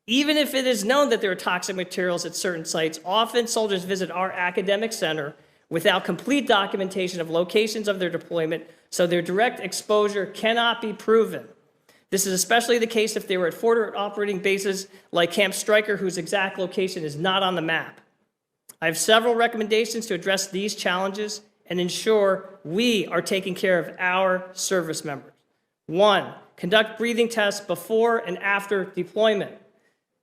Even if it is known that there are toxic materials at certain sites, often soldiers visit our academic center without complete documentation of locations of their deployment, so their direct exposure cannot be proven. This is especially the case if they were at forward operating bases like Camp Stryker, whose exact location is not on the map. I have several recommendations to address these challenges and ensure we are taking care of our service members. 1, conduct breathing tests before and after deployment.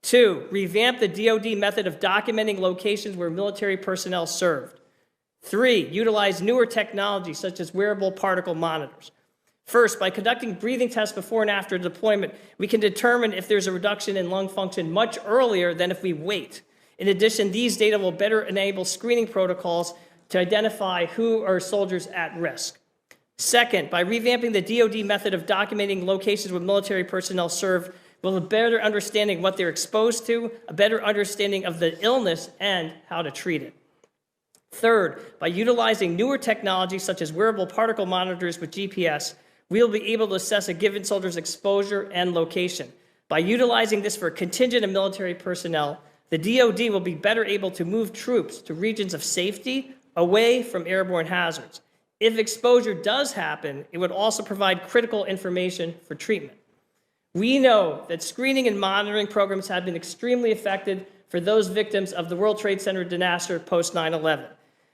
2, revamp the DoD method of documenting locations where military personnel served. 3, utilize newer technology such as wearable particle monitors. First, by conducting breathing tests before and after deployment, we can determine if there's a reduction in lung function much earlier than if we wait. In addition, these data will better enable screening protocols to identify who are soldiers at risk. Second, by revamping the DoD method of documenting locations where military personnel served, we'll have a better understanding of what they're exposed to, a better understanding of the illness, and how to treat it. Third, by utilizing newer technology such as wearable particle monitors with GPS, we'll be able to assess a given soldier's exposure and location. By utilizing this for a contingent of military personnel, the DoD will be better able to move troops to regions of safety away from airborne hazards. If exposure does happen, it would also provide critical information for treatment. We know that screening and monitoring programs have been extremely effective for those victims of the World Trade Center disaster post 9/11.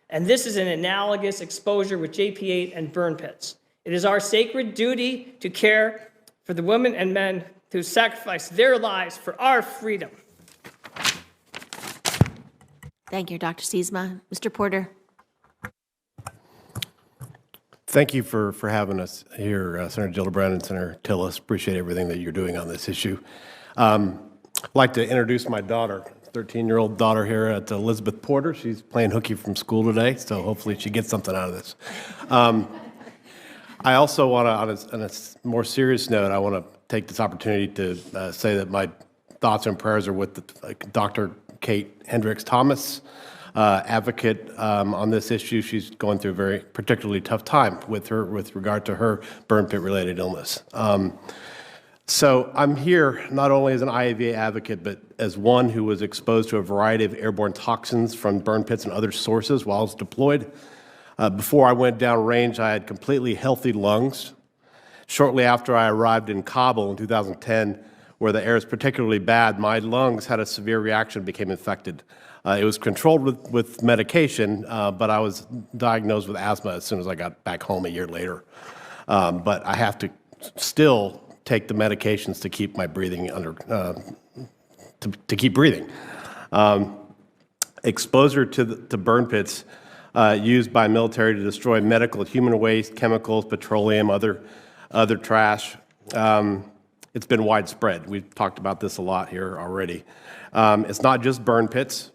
And this is an analogous exposure with JP8 and burn pits. It is our sacred duty to care for the women and men who sacrifice their lives for our freedom. Thank you, Dr. Siesma. Mr. Porter. Thank you for having us here, Senator Gillibrand and Senator Tillis. Appreciate everything that you're doing on this issue. I'd like to introduce my daughter, 13-year-old daughter here at Elizabeth Porter. She's playing hooky from school today, so hopefully she gets something out of this. I also want to, on a more serious note, I want to take this opportunity to say that my thoughts and prayers are with Dr. Kate Hendricks-Thomas, advocate on this issue. She's going through a very particularly tough time with regard to her burn pit-related illness. So I'm here not only as an IAVA advocate, but as one who was exposed to a variety of airborne toxins from burn pits and other sources while I was deployed. Before I went downrange, I had completely healthy lungs. Shortly after I arrived in Kabul in 2010, where the air is particularly bad, my lungs had a severe reaction and became infected. It was controlled with medication, but I was diagnosed with asthma as soon as I got back home a year later. But I have to still take the medications to keep my breathing under, to keep breathing. Exposure to burn pits used by military to destroy medical, human waste, chemicals, petroleum, other trash. It's been widespread. We've talked about this a lot here already. It's not just burn pits.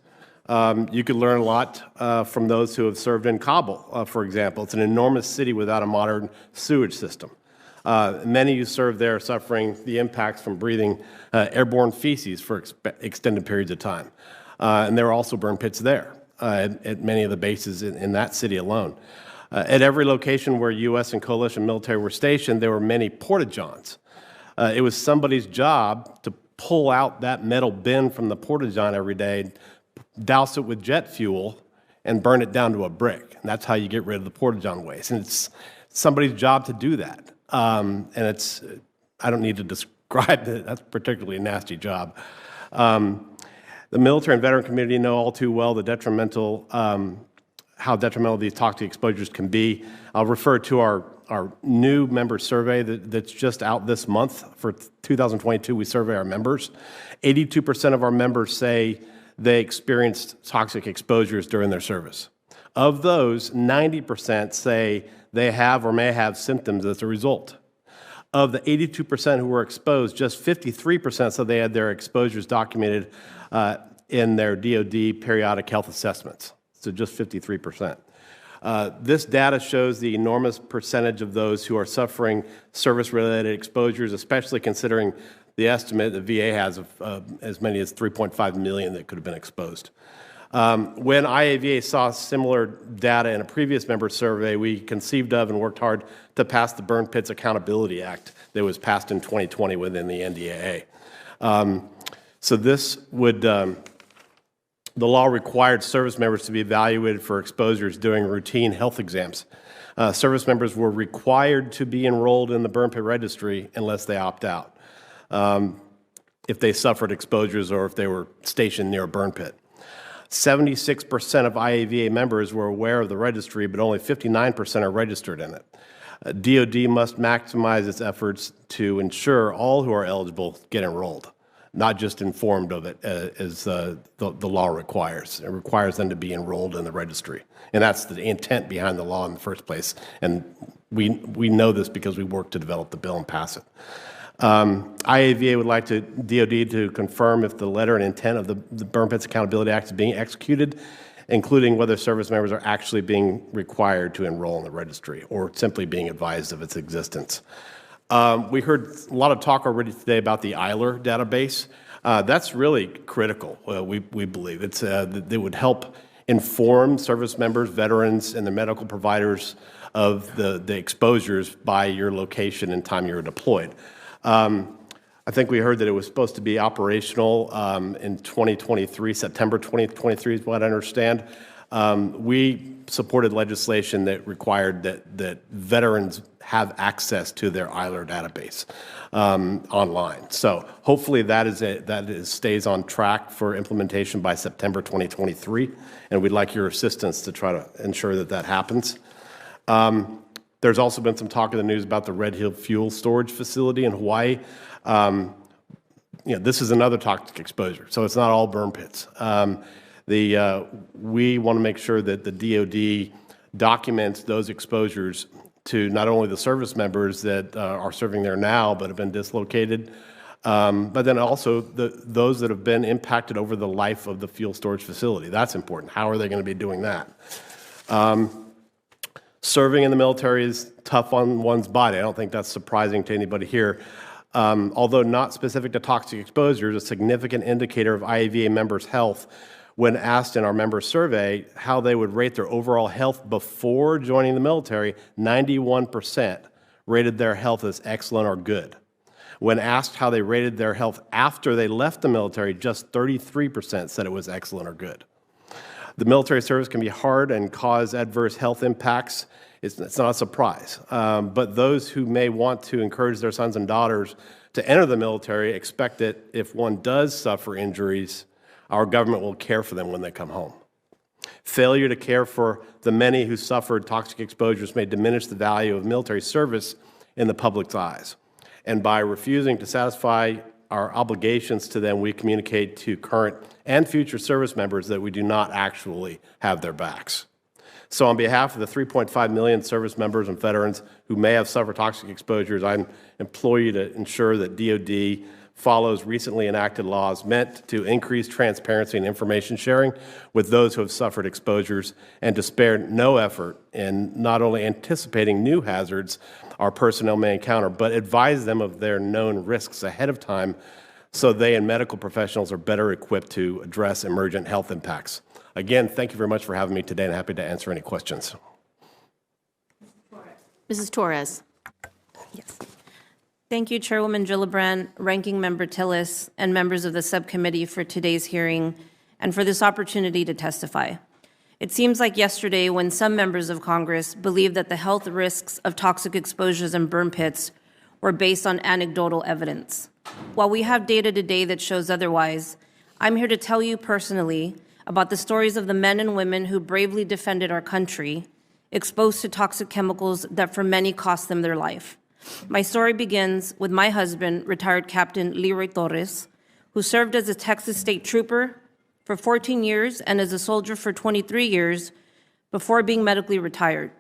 You could learn a lot from those who have served in Kabul, for example. It's an enormous city without a modern sewage system. Many who served there are suffering the impacts from breathing airborne feces for extended periods of time. And there are also burn pits there at many of the bases in that city alone. At every location where U.S. and coalition military were stationed, there were many porta-johns. It was somebody's job to pull out that metal bin from the porta-john every day, douse it with jet fuel, and burn it down to a brick. And that's how you get rid of the porta-john waste. And it's somebody's job to do that. And I don't need to describe it. That's particularly a nasty job. The military and veteran community know all too well the detrimental, how detrimental these toxic exposures can be. I'll refer to our new member survey that's just out this month. For 2022, we survey our members. 82% of our members say they experienced toxic exposures during their service. Of those, 90% say they have or may have symptoms as a result. Of the 82% who were exposed, just 53% said they had their exposures documented in their DoD periodic health assessments. So just 53%. This data shows the enormous percentage of those who are suffering service-related exposures, especially considering the estimate the VA has of as many as 3.5 million that could have been exposed. When IAVA saw similar data in a previous member survey, we conceived of and worked hard to pass the Burn Pits Accountability Act that was passed in 2020 within the NDAA. So this would, the law required service members to be evaluated for exposures during routine health exams. Service members were required to be enrolled in the burn pit registry unless they opt out, if they suffered exposures or if they were stationed near a burn pit. 76% of IAVA members were aware of the registry, but only 59% are registered in it. DoD must maximize its efforts to ensure all who are eligible get enrolled, not just informed of it as the law requires. It requires them to be enrolled in the registry. And that's the intent behind the law in the first place. And we know this because we worked to develop the bill and pass it. IAVA would like DoD to confirm if the letter and intent of the Burn Pits Accountability Act is being executed, including whether service members are actually being required to enroll in the registry or simply being advised of its existence. We heard a lot of talk already today about the EILER database. That's really critical, we believe. It would help inform service members, veterans, and the medical providers of the exposures by your location and time you were deployed. I think we heard that it was supposed to be operational in 2023, September 2023 is what I understand. We supported legislation that required that veterans have access to their EILER database online. So hopefully that stays on track for implementation by September 2023, and we'd like your assistance to try to ensure that happens. There's also been some talk in the news about the Red Hill fuel storage facility in Hawaii. This is another toxic exposure, so it's not all burn pits. We want to make sure that the DoD documents those exposures to not only the service members that are serving there now but have been dislocated, but then also those that have been impacted over the life of the fuel storage facility. That's important. How are they going to be doing that? Serving in the military is tough on one's body. I don't think that's surprising to anybody here. Although not specific to toxic exposures, a significant indicator of IAVA members' health when asked in our member survey how they would rate their overall health before joining the military, 91% rated their health as excellent or good. When asked how they rated their health after they left the military, just 33% said it was excellent or good. The military service can be hard and cause adverse health impacts. It's not a surprise. But those who may want to encourage their sons and daughters to enter the military expect that if one does suffer injuries, our government will care for them when they come home. Failure to care for the many who suffered toxic exposures may diminish the value of military service in the public's eyes. And by refusing to satisfy our obligations to them, we communicate to current and future service members that we do not actually have their backs. So on behalf of the 3.5 million service members and veterans who may have suffered toxic exposures, I implore you to ensure that DoD follows recently enacted laws meant to increase transparency and information sharing with those who have suffered exposures, and to spare no effort in not only anticipating new hazards our personnel may encounter, but advise them of their known risks ahead of time so they and medical professionals are better equipped to address emergent health impacts. Again, thank you very much for having me today, and happy to answer any questions. Mrs. Torres. Yes. Thank you, Chairwoman Gillibrand, Ranking Member Tillis, and members of the subcommittee for today's hearing and for this opportunity to testify. It seems like yesterday when some members of Congress believed that the health risks of toxic exposures in burn pits were based on anecdotal evidence. While we have data today that shows otherwise, I'm here to tell you personally about the stories of the men and women who bravely defended our country, exposed to toxic chemicals that for many cost them their life. My story begins with my husband, retired Captain Leroy Torres, who served as a Texas State Trooper for 14 years and as a soldier for 23 years before being medically retired.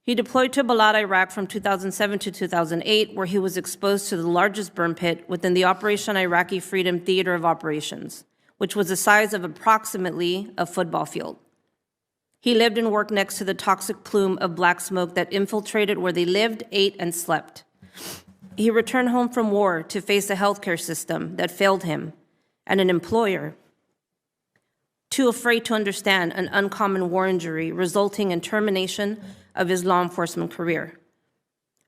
He deployed to Balad, Iraq from 2007 to 2008, where he was exposed to the largest burn pit within the Operation Iraqi Freedom Theater of Operations, which was the size of approximately a football field. He lived and worked next to the toxic plume of black smoke that infiltrated where they lived, ate, and slept. He returned home from war to face a healthcare system that failed him and an employer too afraid to understand an uncommon war injury resulting in termination of his law enforcement career.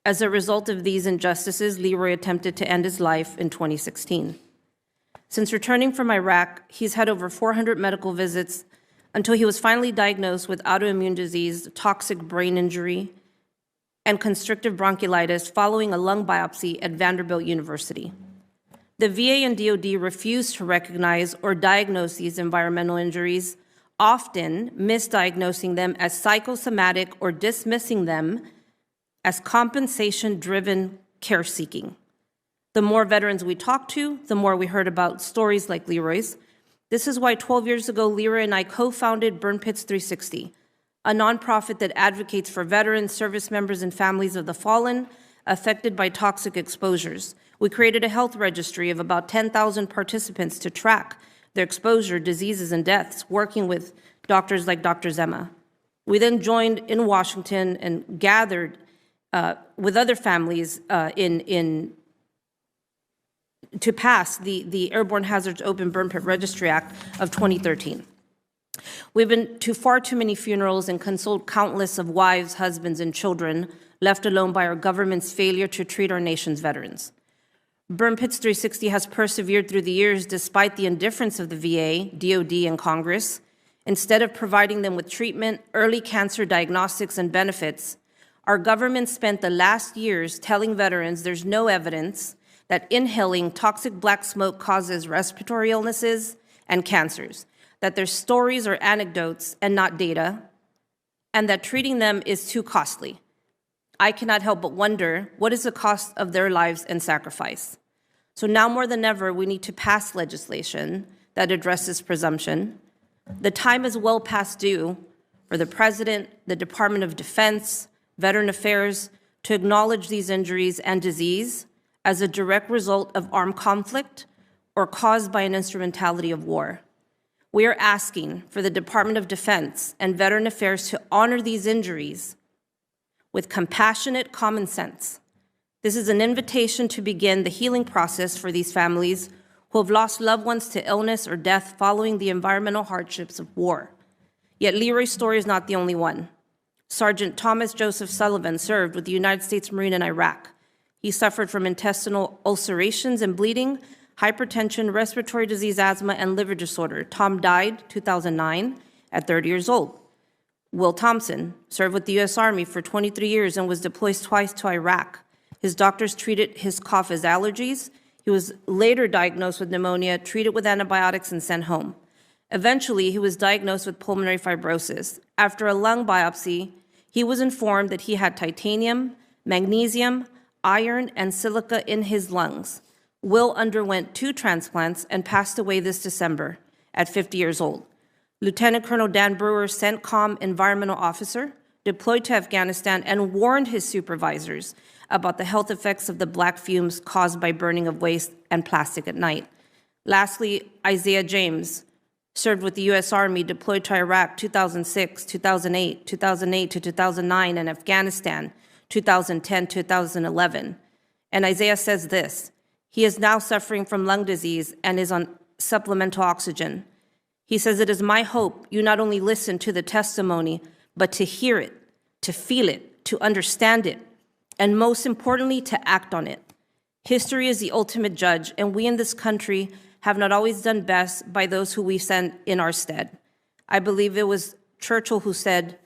As a result of these injustices, Leroy attempted to end his life in 2016. Since returning from Iraq, he's had over 400 medical visits until he was finally diagnosed with autoimmune disease, toxic brain injury, and constrictive bronchiolitis following a lung biopsy at Vanderbilt University. The VA and DoD refuse to recognize or diagnose these environmental injuries, often misdiagnosing them as psychosomatic or dismissing them as compensation-driven care seeking. The more veterans we talked to, the more we heard about stories like Leroy's. This is why 12 years ago, Leroy and I co-founded Burn Pits 360, a nonprofit that advocates for veterans, service members, and families of the fallen affected by toxic exposures. We created a health registry of about 10,000 participants to track their exposure, diseases, and deaths, working with doctors like Dr. Zema. We then joined in Washington and gathered with other families to pass the Airborne Hazards Open Burn Pit Registry Act of 2013. We've been to far too many funerals and consoled countless of wives, husbands, and children left alone by our government's failure to treat our nation's veterans. Burn Pits 360 has persevered through the years despite the indifference of the VA, DoD, and Congress. Instead of providing them with treatment, early cancer diagnostics, and benefits, our government spent the last years telling veterans there's no evidence that inhaling toxic black smoke causes respiratory illnesses and cancers, that their stories are anecdotes and not data, and that treating them is too costly. I cannot help but wonder, what is the cost of their lives and sacrifice? So now more than ever, we need to pass legislation that addresses presumption. The time is well past due for the President, the Department of Defense, Veteran Affairs to acknowledge these injuries and disease as a direct result of armed conflict or caused by an instrumentality of war. We are asking for the Department of Defense and Veteran Affairs to honor these injuries with compassionate common sense. This is an invitation to begin the healing process for these families who have lost loved ones to illness or death following the environmental hardships of war. Yet Leroy's story is not the only one. Sergeant Thomas Joseph Sullivan served with the United States Marine in Iraq. He suffered from intestinal ulcerations and bleeding, hypertension, respiratory disease, asthma, and liver disorder. Tom died 2009 at 30 years old. Will Thompson served with the U.S. Army for 23 years and was deployed twice to Iraq. His doctors treated his cough as allergies. He was later diagnosed with pneumonia, treated with antibiotics, and sent home. Eventually, he was diagnosed with pulmonary fibrosis. After a lung biopsy, he was informed that he had titanium, magnesium, iron, and silica in his lungs. Will underwent 2 transplants and passed away this December at 50 years old. Lieutenant Colonel Dan Brewer, CENTCOM environmental officer, deployed to Afghanistan and warned his supervisors about the health effects of the black fumes caused by burning of waste and plastic at night. Lastly, Isaiah James served with the U.S. Army, deployed to Iraq 2006, 2008, 2008 to 2009, and Afghanistan 2010, 2011. And Isaiah says this: he is now suffering from lung disease and is on supplemental oxygen. He says, "It is my hope you not only listen to the testimony, but to hear it, to feel it, to understand it. and most importantly, to act on it. History is the ultimate judge, and we in this country have not always done best by those who we sent in our stead. I believe it was Churchill who said,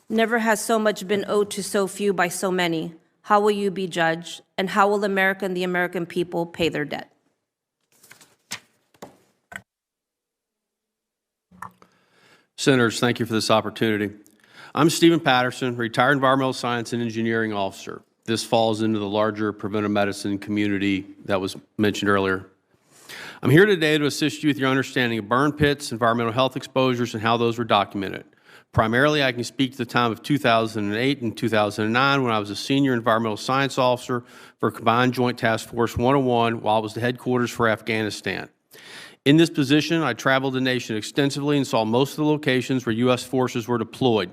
"Never has so much been owed to so few by so many. How will you be judged? And how will America and the American people pay their debt?" Senators, thank you for this opportunity. I'm Stephen Patterson, retired environmental science and engineering officer. This falls into the larger preventive medicine community that was mentioned earlier. I'm here today to assist you with your understanding of burn pits, environmental health exposures, and how those were documented. Primarily, I can speak to the time of 2008 and 2009 when I was a senior environmental science officer for Combined Joint Task Force 101 while I was the headquarters for Afghanistan. In this position, I traveled the nation extensively and saw most of the locations where U.S. forces were deployed.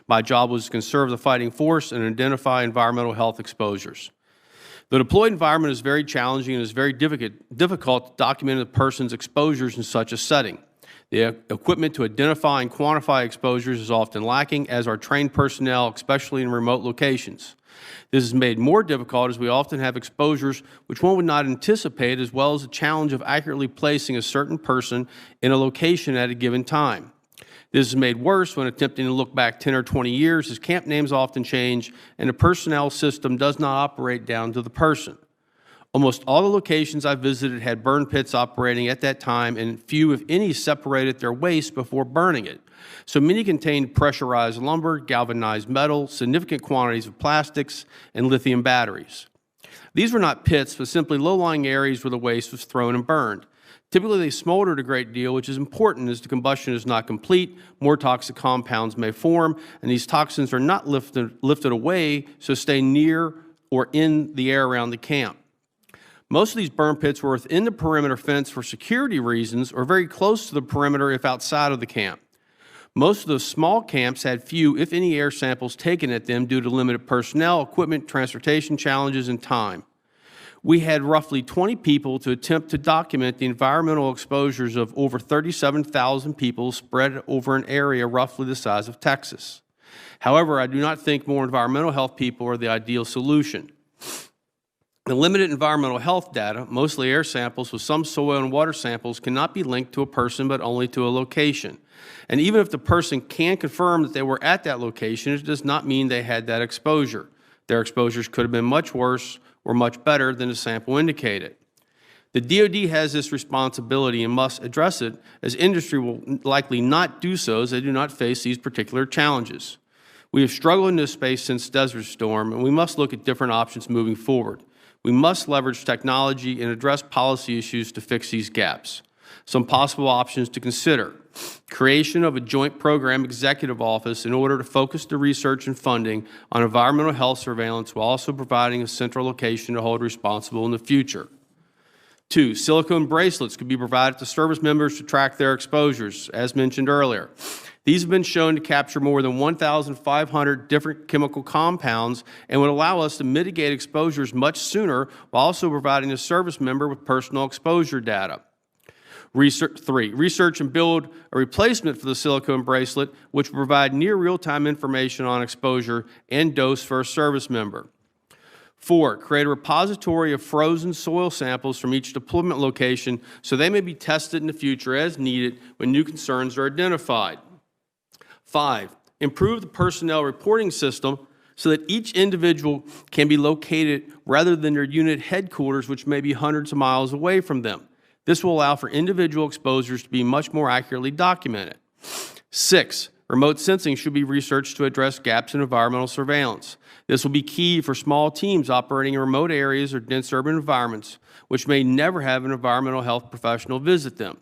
My job was to conserve the fighting force and identify environmental health exposures. The deployed environment is very challenging and is very difficult to document a person's exposures in such a setting. The equipment to identify and quantify exposures is often lacking, as are trained personnel, especially in remote locations. This is made more difficult as we often have exposures which one would not anticipate, as well as the challenge of accurately placing a certain person in a location at a given time. This is made worse when attempting to look back 10 or 20 years, as camp names often change and the personnel system does not operate down to the person. Almost all the locations I visited had burn pits operating at that time, and few, if any, separated their waste before burning it. So many contained pressurized lumber, galvanized metal, significant quantities of plastics, and lithium batteries. These were not pits, but simply low-lying areas where the waste was thrown and burned. Typically, they smoldered a great deal, which is important as the combustion is not complete. More toxic compounds may form, and these toxins are not lifted away, so stay near or in the air around the camp. Most of these burn pits were within the perimeter fence for security reasons or very close to the perimeter if outside of the camp. Most of the small camps had few, if any, air samples taken at them due to limited personnel, equipment, transportation challenges, and time. We had roughly 20 people to attempt to document the environmental exposures of over 37,000 people spread over an area roughly the size of Texas. However, I do not think more environmental health people are the ideal solution. The limited environmental health data, mostly air samples with some soil and water samples, cannot be linked to a person but only to a location. And even if the person can confirm that they were at that location, it does not mean they had that exposure. Their exposures could have been much worse or much better than the sample indicated. The DoD has this responsibility and must address it, as industry will likely not do so as they do not face these particular challenges. We have struggled in this space since Desert Storm, and we must look at different options moving forward. We must leverage technology and address policy issues to fix these gaps. Some possible options to consider: creation of a joint program executive office in order to focus the research and funding on environmental health surveillance while also providing a central location to hold responsible in the future. 2, silicone bracelets could be provided to service members to track their exposures, as mentioned earlier. These have been shown to capture more than 1,500 different chemical compounds and would allow us to mitigate exposures much sooner while also providing the service member with personal exposure data. 3, research and build a replacement for the silicone bracelet, which will provide near real-time information on exposure and dose for a service member. 4, create a repository of frozen soil samples from each deployment location so they may be tested in the future as needed when new concerns are identified. 5, improve the personnel reporting system so that each individual can be located rather than their unit headquarters, which may be hundreds of miles away from them. This will allow for individual exposures to be much more accurately documented. 6, remote sensing should be researched to address gaps in environmental surveillance. This will be key for small teams operating in remote areas or dense urban environments, which may never have an environmental health professional visit them.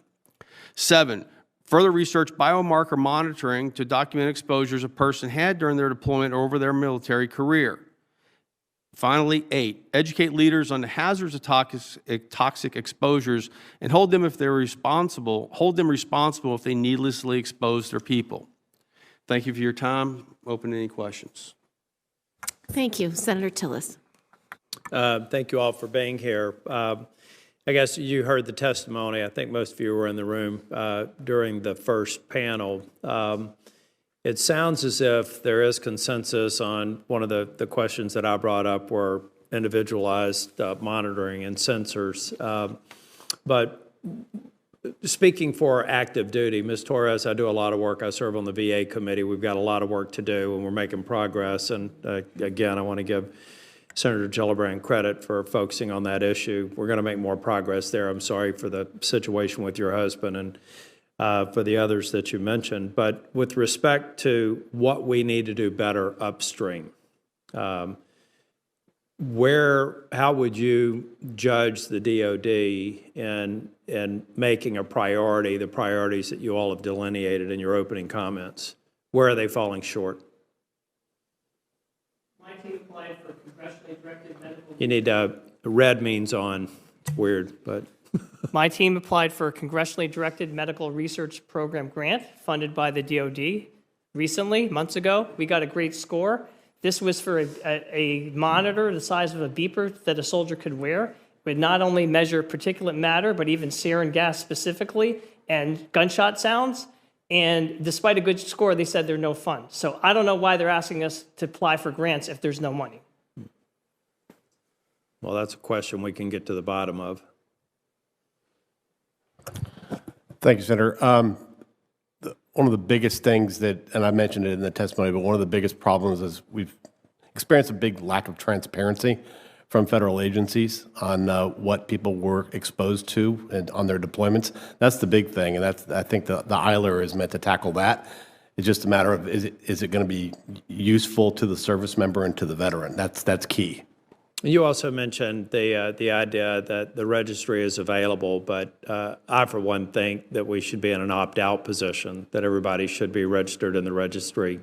7, further research biomarker monitoring to document exposures a person had during their deployment or over their military career. Finally, 8, educate leaders on the hazards of toxic exposures and hold them responsible if they needlessly expose their people. Thank you for your time. Open to any questions. Thank you. Senator Tillis. Thank you all for being here. I guess you heard the testimony. I think most of you were in the room during the first panel. It sounds as if there is consensus on one of the questions that I brought up were individualized monitoring and sensors. But speaking for active duty, Ms. Torres, I do a lot of work. I serve on the VA committee. We've got a lot of work to do, and we're making progress. And again, I want to give Senator Gillibrand credit for focusing on that issue. We're going to make more progress there. I'm sorry for the situation with your husband and for the others that you mentioned. But with respect to what we need to do better upstream, how would you judge the DOD in making a priority, the priorities that you all have delineated in your opening comments? Where are they falling short? My team applied for congressionally directed medical... You need red means on. It's weird, but... My team applied for a congressionally directed medical research program grant funded by the DOD recently, months ago. We got a great score. This was for a monitor the size of a beeper that a soldier could wear. It would not only measure particulate matter, but even sarin gas specifically and gunshot sounds. And despite a good score, they said there are no funds. So I don't know why they're asking us to apply for grants if there's no money. Well, that's a question we can get to the bottom of. Thank you, Senator. One of the biggest things that, and I mentioned it in the testimony, but one of the biggest problems is we've experienced a big lack of transparency from federal agencies on what people were exposed to and on their deployments. That's the big thing, and I think the ILR is meant to tackle that. It's just a matter of is it going to be useful to the service member and to the veteran? That's key. You also mentioned the idea that the registry is available, but I, for one, think that we should be in an opt-out position, that everybody should be registered in the registry.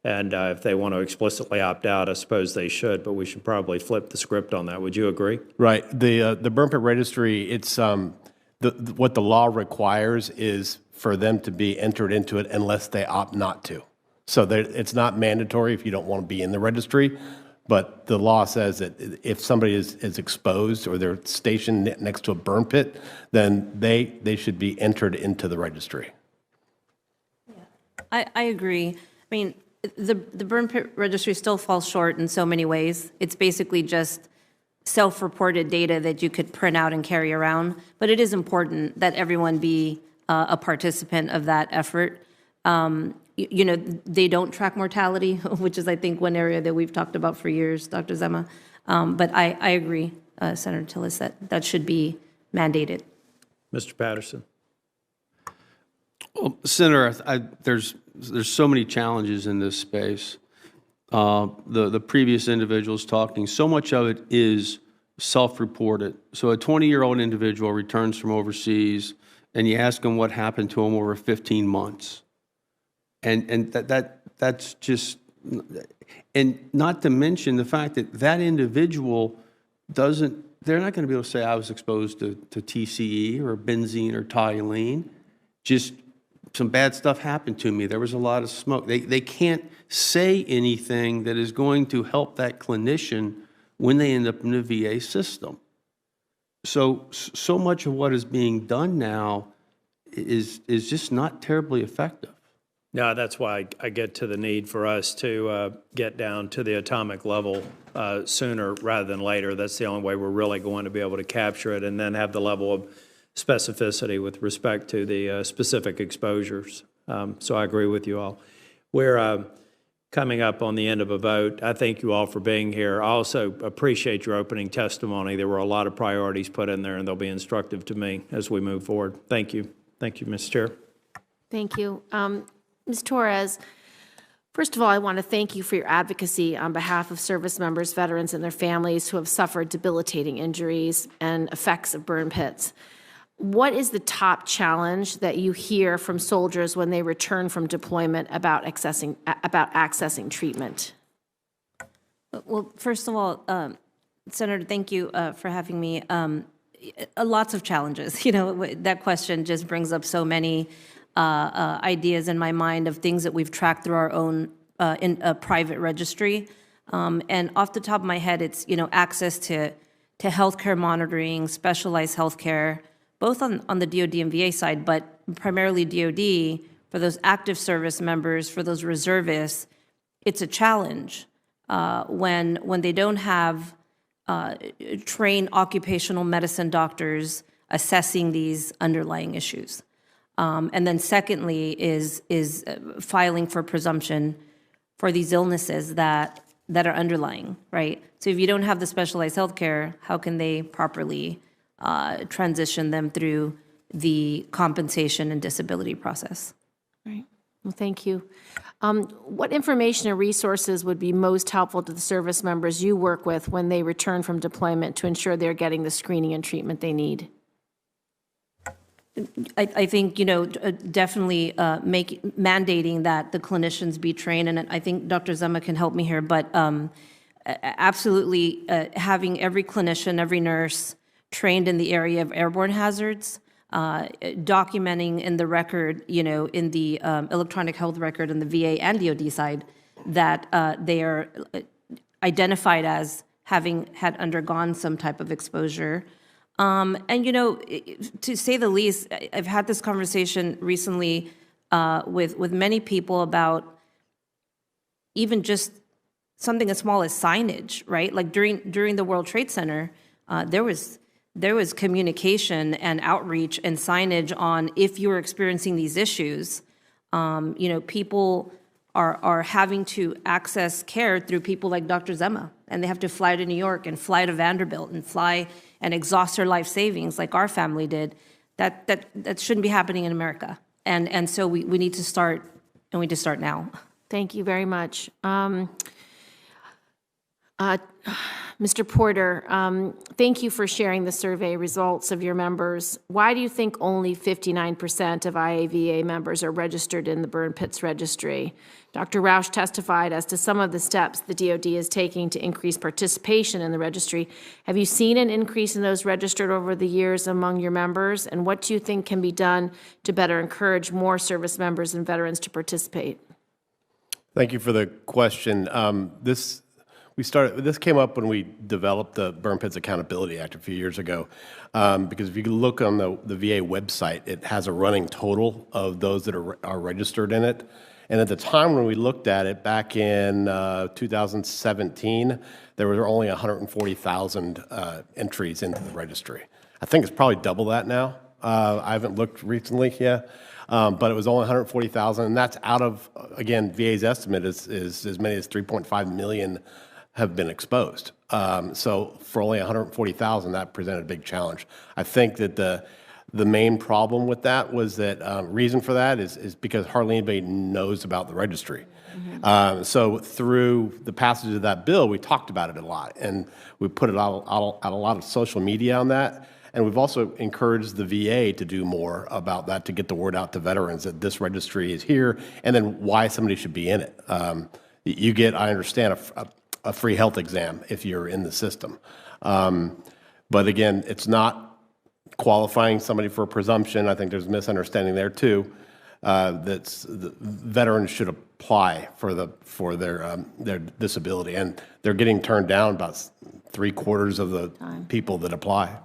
And if they want to explicitly opt out, I suppose they should, but we should probably flip the script on that. Would you agree? Right. The burn pit registry, it's what the law requires is for them to be entered into it unless they opt not to. So it's not mandatory if you don't want to be in the registry. But the law says that if somebody is exposed or they're stationed next to a burn pit, then they should be entered into the registry. I agree. I mean, the burn pit registry still falls short in so many ways. It's basically just self-reported data that you could print out and carry around. But it is important that everyone be a participant of that effort. You know, they don't track mortality, which is, I think, one area that we've talked about for years, Dr. Zema. But I agree, Senator Tillis, that should be mandated. Mr. Patterson. Well, Senator, there's so many challenges in this space. The previous individuals talking, so much of it is self-reported. So a 20-year-old individual returns from overseas, and you ask them what happened to him over 15 months. And that's just, and not to mention the fact that that individual they're not going to be able to say I was exposed to TCE or benzene or toluene. Just some bad stuff happened to me. There was a lot of smoke. They can't say anything that is going to help that clinician when they end up in the VA system. So much of what is being done now is just not terribly effective. No, that's why I get to the need for us to get down to the atomic level sooner rather than later. That's the only way we're really going to be able to capture it and then have the level of specificity with respect to the specific exposures. So I agree with you all. We're coming up on the end of a vote. I thank you all for being here. I also appreciate your opening testimony. There were a lot of priorities put in there, and they'll be instructive to me as we move forward. Thank you. Thank you, Ms. Chair. Thank you. Ms. Torres, first of all, I want to thank you for your advocacy on behalf of service members, veterans, and their families who have suffered debilitating injuries and effects of burn pits. What is the top challenge that you hear from soldiers when they return from deployment about accessing treatment? Well, first of all, Senator, thank you for having me. Lots of challenges. You know, that question just brings up so many ideas in my mind of things that we've tracked through our own in a private registry. And off the top of my head, it's, you know, access to healthcare monitoring, specialized healthcare, both on the DoD and VA side, but primarily DoD for those active service members, for those reservists, it's a challenge when they don't have trained occupational medicine doctors assessing these underlying issues. And then secondly is filing for presumption for these illnesses that are underlying, right? So if you don't have the specialized healthcare, how can they properly transition them through the compensation and disability process? Right. Well, thank you. What information and resources would be most helpful to the service members you work with when they return from deployment to ensure they're getting the screening and treatment they need? I think, definitely mandating that the clinicians be trained, and I think Dr. Zema can help me here, but absolutely having every clinician, every nurse trained in the area of airborne hazards, documenting in the record, in the electronic health record in the VA and DoD side, that they are identified as having had undergone some type of exposure. And, to say the least, I've had this conversation recently with many people about even just something as small as signage, right? Like during the World Trade Center, there was communication and outreach and signage on if you were experiencing these issues. People are having to access care through people like Dr. Zema, and they have to fly to New York and fly to Vanderbilt and fly and exhaust their life savings like our family did. That shouldn't be happening in America. And so we need to start, and we need to start now. Thank you very much. Mr. Porter, thank you for sharing the survey results of your members. Why do you think only 59% of IAVA members are registered in the burn pits registry? Dr. Rausch testified as to some of the steps the DoD is taking to increase participation in the registry. Have you seen an increase in those registered over the years among your members? And what do you think can be done to better encourage more service members and veterans to participate? Thank you for the question. This came up when we developed the Burn Pits Accountability Act a few years ago, because if you look on the VA website, it has a running total of those that are registered in it. And at the time when we looked at it back in 2017, there were only 140,000 entries into the registry. I think it's probably double that now. I haven't looked recently yet, but it was only 140,000, and that's out of, again, VA's estimate is as many as 3.5 million have been exposed. So for only 140,000, that presented a big challenge. I think that the main problem with that was that reason for that is because hardly anybody knows about the registry. Mm-hmm. So through the passage of that bill, we talked about it a lot, and we put it out a lot of social media on that. And we've also encouraged the VA to do more about that, to get the word out to veterans that this registry is here, and then why somebody should be in it. You get, I understand, a free health exam if you're in the system. But again, it's not qualifying somebody for a presumption. I think there's a misunderstanding there too. The veterans should apply for their disability, and they're getting turned down about 3/4 of the people that apply.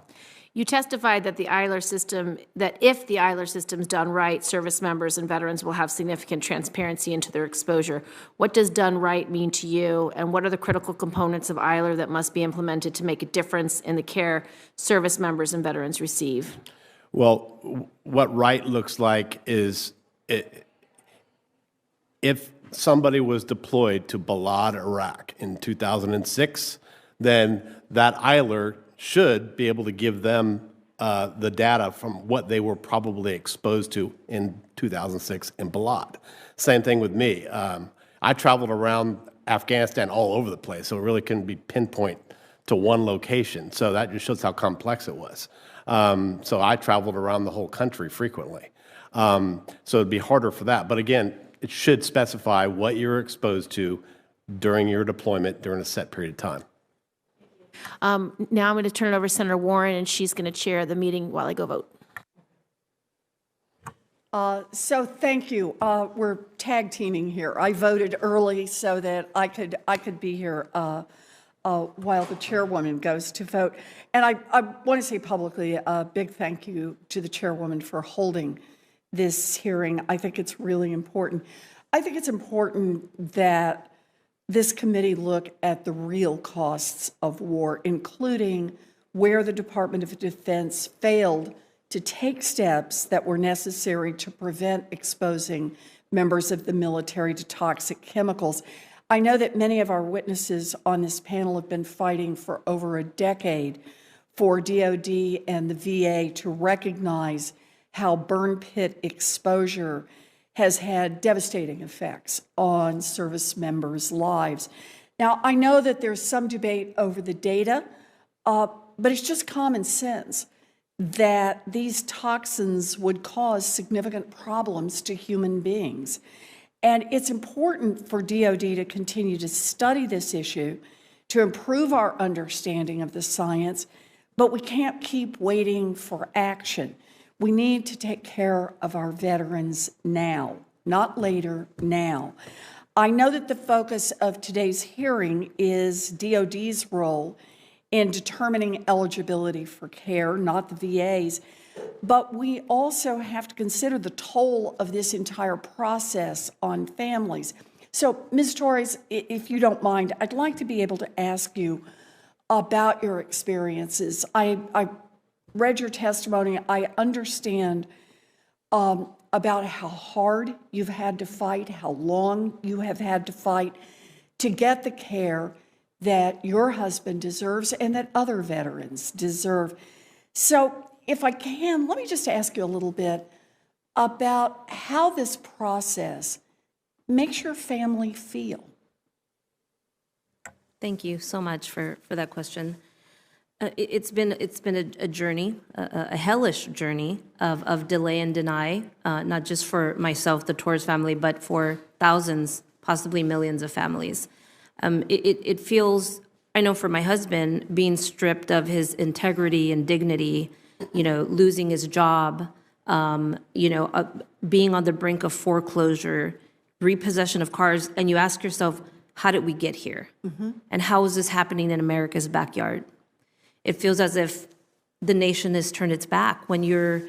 You testified that if the EILER system's done right, service members and veterans will have significant transparency into their exposure. What does done right mean to you, and what are the critical components of EILER that must be implemented to make a difference in the care service members and veterans receive? Well, what right looks like is if somebody was deployed to Balad, Iraq in 2006, then that EILER should be able to give them the data from what they were probably exposed to in 2006 in Balad. Same thing with me. I traveled around Afghanistan all over the place, so it really couldn't be pinpoint to one location. So that just shows how complex it was. So I traveled around the whole country frequently. So it'd be harder for that. But again, it should specify what you're exposed to during your deployment during a set period of time. Now I'm going to turn it over to Senator Warren, and she's going to chair the meeting while I go vote. So thank you. We're tag teaming here. I voted early so that I could be here while the chairwoman goes to vote. And I want to say publicly a big thank you to the chairwoman for holding this hearing. I think it's really important. I think it's important that this committee look at the real costs of war, including where the Department of Defense failed to take steps that were necessary to prevent exposing members of the military to toxic chemicals. I know that many of our witnesses on this panel have been fighting for over a decade for DOD and the VA to recognize how burn pit exposure has had devastating effects on service members' lives. Now, I know that there's some debate over the data, but it's just common sense that these toxins would cause significant problems to human beings. And it's important for DOD to continue to study this issue, to improve our understanding of the science, but we can't keep waiting for action. We need to take care of our veterans now, not later, now. I know that the focus of today's hearing is DOD's role in determining eligibility for care, not the VA's, but we also have to consider the toll of this entire process on families. So, Ms. Torres, if you don't mind, I'd like to be able to ask you about your experiences. I read your testimony. I understand about how hard you've had to fight, how long you have had to fight to get the care that your husband deserves and that other veterans deserve. So if I can, let me just ask you a little bit about how this process makes your family feel. Thank you so much for that question. It's been a journey, a hellish journey of delay and deny, not just for myself, the Torres family, but for thousands, possibly millions of families. It feels, I know for my husband, being stripped of his integrity and dignity, losing his job, being on the brink of foreclosure, repossession of cars, and you ask yourself, how did we get here? Mm-hmm. And how is this happening in America's backyard? It feels as if the nation has turned its back when you're,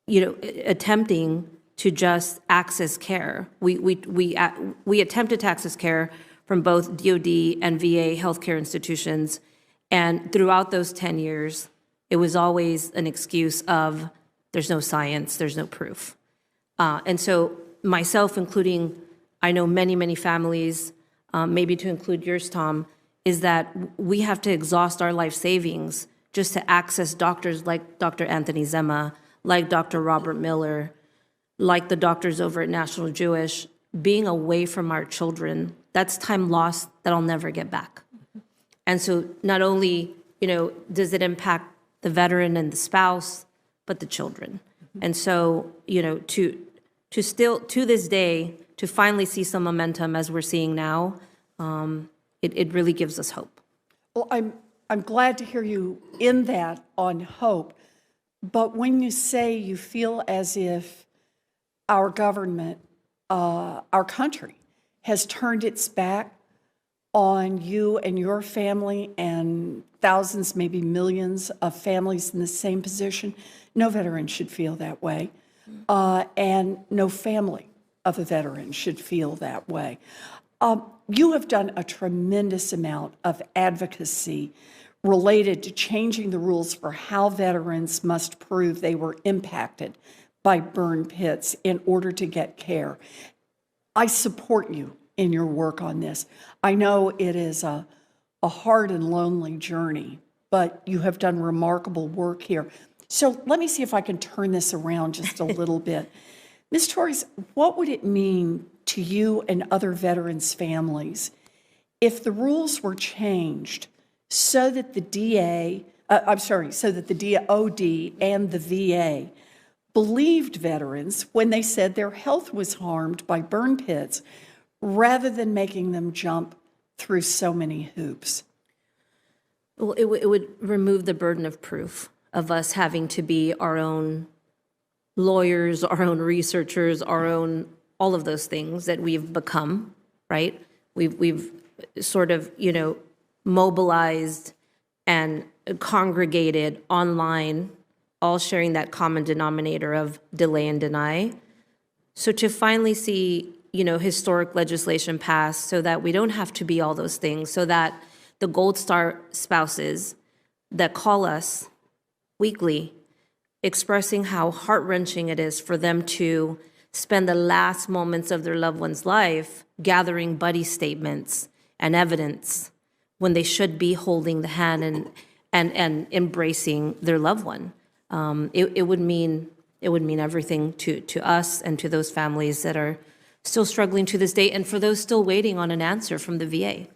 attempting to just access care. We attempted to access care from both DOD and VA healthcare institutions, and throughout those 10 years, it was always an excuse of there's no science, there's no proof. And so myself, including, I know many families, maybe to include yours, Tom, is that we have to exhaust our life savings just to access doctors like Dr. Anthony Zema, like Dr. Robert Miller, like the doctors over at National Jewish. Being away from our children, that's time lost that I'll never get back. And so not only, does it impact the veteran and the spouse, but the children. And so, to still, to this day, to finally see some momentum as we're seeing now, it really gives us hope. Well, I'm glad to hear you in that on hope. But when you say you feel as if our government, our country, has turned its back on you and your family and thousands, maybe millions of families in the same position, no veteran should feel that way. And no family of a veteran should feel that way. You have done a tremendous amount of advocacy related to changing the rules for how veterans must prove they were impacted by burn pits in order to get care. I support you in your work on this. I know it is a hard and lonely journey, but you have done remarkable work here. So let me see if I can turn this around just a little bit. Ms. Torres, what would it mean to you and other veterans' families if the rules were changed so that the DOD and the VA believed veterans when they said their health was harmed by burn pits, rather than making them jump through so many hoops? Well, it would remove the burden of proof of us having to be our own lawyers, our own researchers, our own, all of those things that we've become, right? We've sort of, mobilized and congregated online all sharing that common denominator of delay and deny. So to finally see, historic legislation passed so that we don't have to be all those things, so that the Gold Star spouses that call us weekly expressing how heart-wrenching it is for them to spend the last moments of their loved one's life gathering buddy statements and evidence when they should be holding the hand and embracing their loved one. It would mean everything to us and to those families that are still struggling to this day, and for those still waiting on an answer from the VA.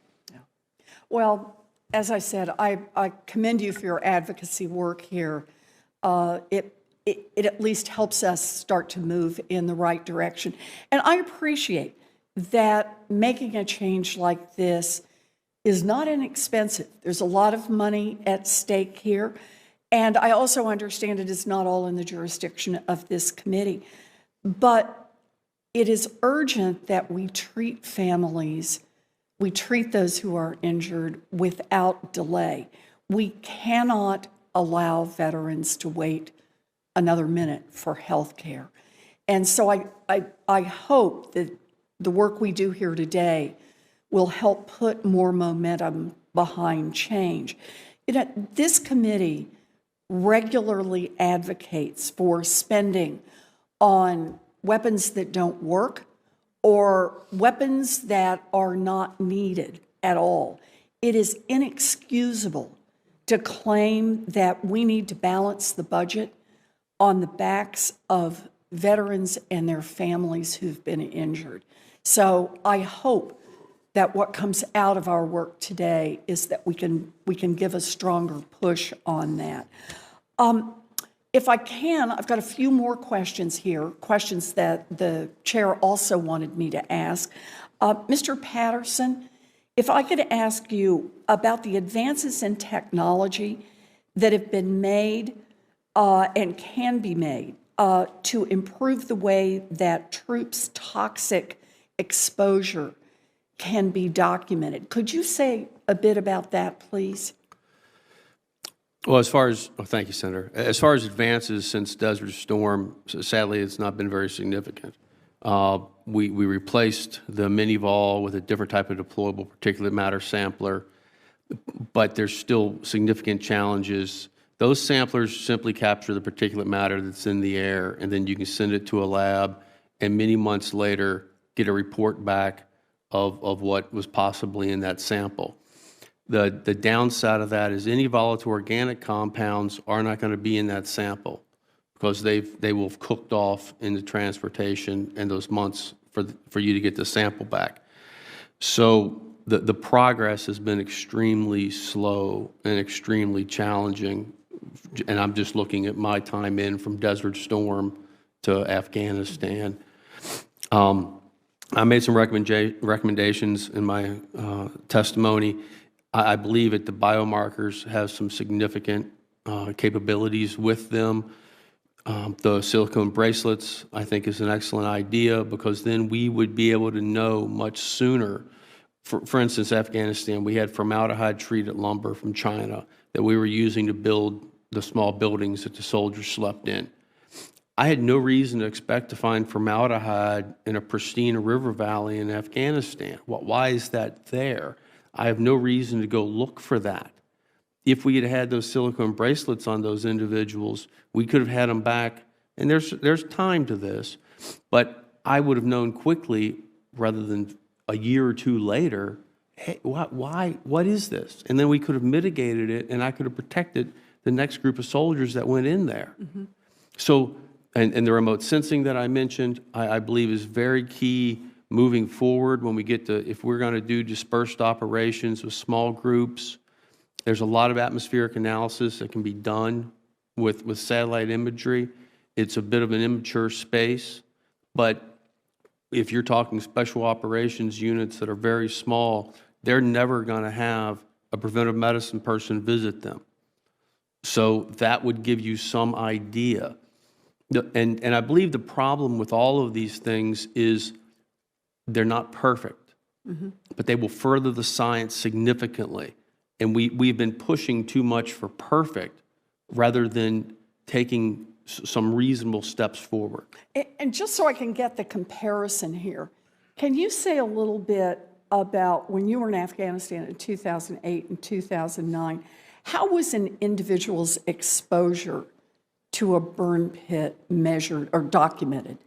Well, as I said, I commend you for your advocacy work here. It at least helps us start to move in the right direction. And I appreciate that making a change like this is not inexpensive. There's a lot of money at stake here. And I also understand it is not all in the jurisdiction of this committee. But it is urgent that we treat families, we treat those who are injured without delay. We cannot allow veterans to wait another minute for health care. And so I hope that the work we do here today will help put more momentum behind change. This committee regularly advocates for spending on weapons that don't work or weapons that are not needed at all. It is inexcusable to claim that we need to balance the budget on the backs of veterans and their families who've been injured. So I hope that what comes out of our work today is that we can give a stronger push on that. If I can, I've got a few more questions here, questions that the chair also wanted me to ask. Mr. Patterson, if I could ask you about the advances in technology that have been made and can be made to improve the way that troops' toxic exposure can be documented. Could you say a bit about that, please? Well, thank you, Senator. As far as advances since Desert Storm, sadly, it's not been very significant. We replaced the mini vol with a different type of deployable particulate matter sampler, but there's still significant challenges. Those samplers simply capture the particulate matter that's in the air, and then you can send it to a lab, and many months later, get a report back of what was possibly in that sample. The downside of that is any volatile organic compounds are not going to be in that sample because they will have cooked off in the transportation and those months for you to get the sample back. So the progress has been extremely slow and extremely challenging. And I'm just looking at my time in from Desert Storm to Afghanistan. I made some recommendations in my testimony. I believe that the biomarkers have some significant capabilities with them. The silicone bracelets, I think, is an excellent idea because then we would be able to know much sooner. For instance, Afghanistan, we had formaldehyde-treated lumber from China that we were using to build the small buildings that the soldiers slept in. I had no reason to expect to find formaldehyde in a pristine river valley in Afghanistan. Why is that there? I have no reason to go look for that. If we had had those silicone bracelets on those individuals, we could have had them back. And there's time to this, but I would have known quickly rather than a year or two later, hey, what is this? And then we could have mitigated it, and I could have protected the next group of soldiers that went in there. Mm-hmm. So, and the remote sensing that I mentioned, I believe is very key moving forward when we get to, if we're going to do dispersed operations with small groups. There's a lot of atmospheric analysis that can be done with satellite imagery. It's a bit of an immature space, but if you're talking special operations units that are very small, they're never going to have a preventive medicine person visit them. So that would give you some idea. And I believe the problem with all of these things is they're not perfect, but they will further the science significantly. And we've been pushing too much for perfect rather than taking some reasonable steps forward. And just so I can get the comparison here, can you say a little bit about when you were in Afghanistan in 2008 and 2009, how was an individual's exposure to a burn pit measured or documented?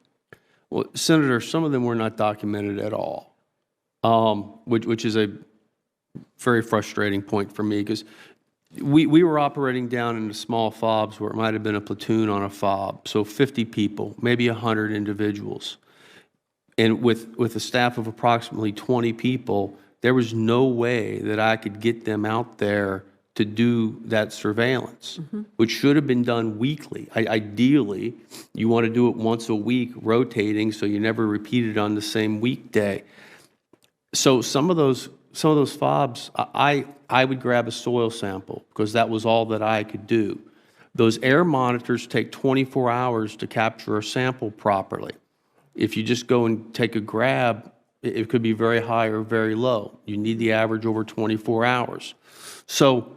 Well, Senator, some of them were not documented at all, which is a very frustrating point for me because we were operating down in the small FOBs where it might have been a platoon on a FOB, so 50 people, maybe 100 individuals. And with a staff of approximately 20 people, there was no way that I could get them out there to do that surveillance, which should have been done weekly. Ideally, you want to do it once a week, rotating, so you never repeat it on the same weekday. So some of those FOBs, I would grab a soil sample because that was all that I could do. Those air monitors take 24 hours to capture a sample properly. If you just go and take a grab, it could be very high or very low. You need the average over 24 hours. So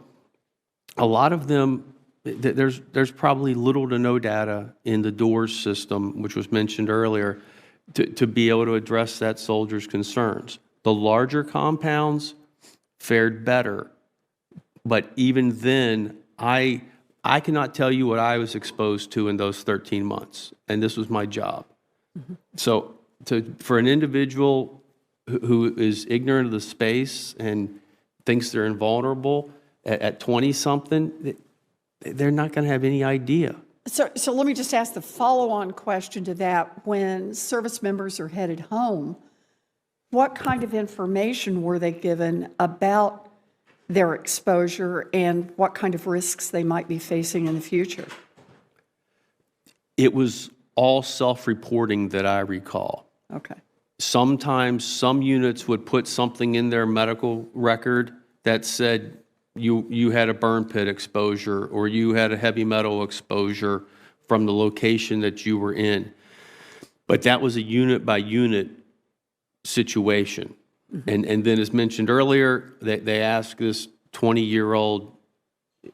a lot of them, there's probably little to no data in the DOORS system, which was mentioned earlier, to be able to address that soldier's concerns. The larger compounds fared better, but even then, I cannot tell you what I was exposed to in those 13 months, and this was my job. So for an individual who is ignorant of the space and thinks they're invulnerable at 20-something, they're not going to have any idea. So let me just ask the follow-on question to that. When service members are headed home, what kind of information were they given about their exposure and what kind of risks they might be facing in the future? It was all self-reporting that I recall. Okay. Sometimes some units would put something in their medical record that said you had a burn pit exposure or you had a heavy metal exposure from the location that you were in. But that was a unit by unit situation. And then as mentioned earlier, they asked this 20-year-old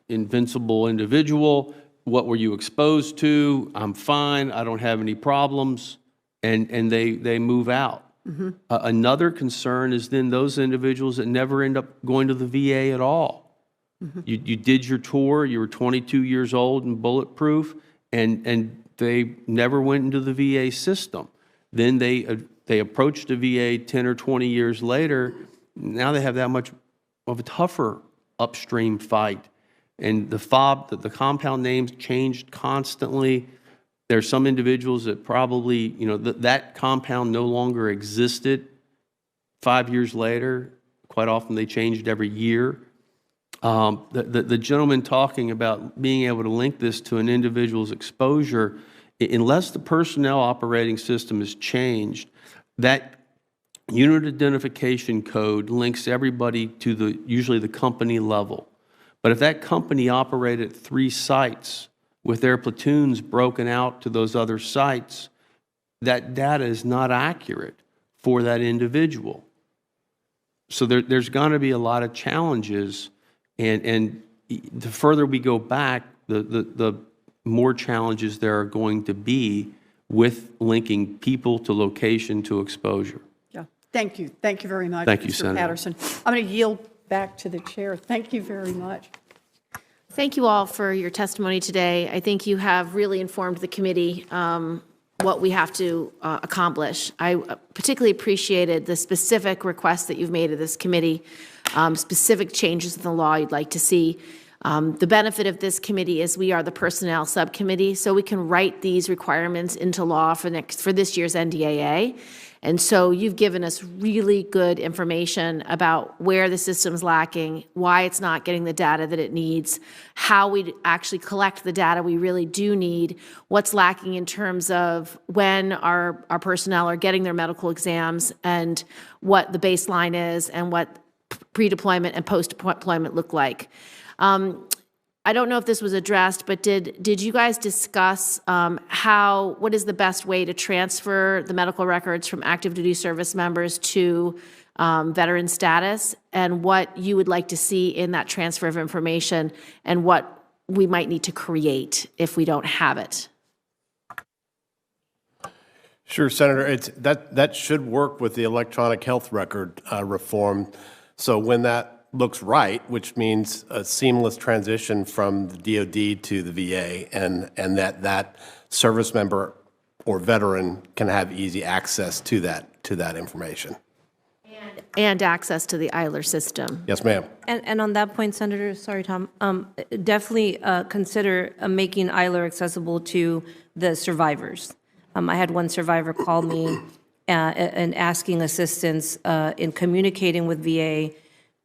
invincible individual, what were you exposed to? I'm fine, I don't have any problems, and they move out. Another concern is then those individuals that never end up going to the VA at all. You did your tour, you were 22 years old and bulletproof, and they never went into the VA system. Then they approached the VA 10 or 20 years later. Now they have that much of a tougher upstream fight. And the FOB, the compound names changed constantly. There's some individuals that probably, that compound no longer existed 5 years later. Quite often they changed every year. The gentleman talking about being able to link this to an individual's exposure, unless the personnel operating system is changed, that unit identification code links everybody to usually the company level. But if that company operated 3 sites with their platoons broken out to those other sites, that data is not accurate for that individual. So there's going to be a lot of challenges, and the further we go back, the more challenges there are going to be with linking people to location to exposure. Yeah, thank you. Thank you very much, Thank you, Mr. Senator. Patterson. I'm going to yield back to the chair. Thank you very much. Thank you all for your testimony today. I think you have really informed the committee what we have to accomplish. I particularly appreciated the specific requests that you've made of this committee, specific changes in the law you'd like to see. The benefit of this committee is we are the personnel subcommittee, so we can write these requirements into law for this year's NDAA. And so you've given us really good information about where the system's lacking, why it's not getting the data that it needs, how we actually collect the data we really do need, what's lacking in terms of when our personnel are getting their medical exams, and what the baseline is, and what pre-deployment and post-deployment look like. I don't know if this was addressed, but did you guys discuss what is the best way to transfer the medical records from active duty service members to veteran status, and what you would like to see in that transfer of information, and what we might need to create if we don't have it? Sure, Senator. That should work with the electronic health record reform. So when that looks right, which means a seamless transition from the DoD to the VA, and that service member or veteran can have easy access to that information. And access to the EILR system. Yes, ma'am. And on that point, Senator, sorry, Tom, definitely consider making EILR accessible to the survivors. I had one survivor call me and asking assistance in communicating with VA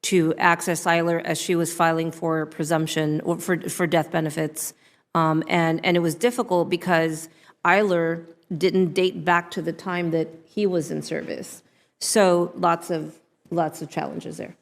to access EILR as she was filing for presumption or for death benefits. And it was difficult because EILR didn't date back to the time that he was in service. So lots of challenges there.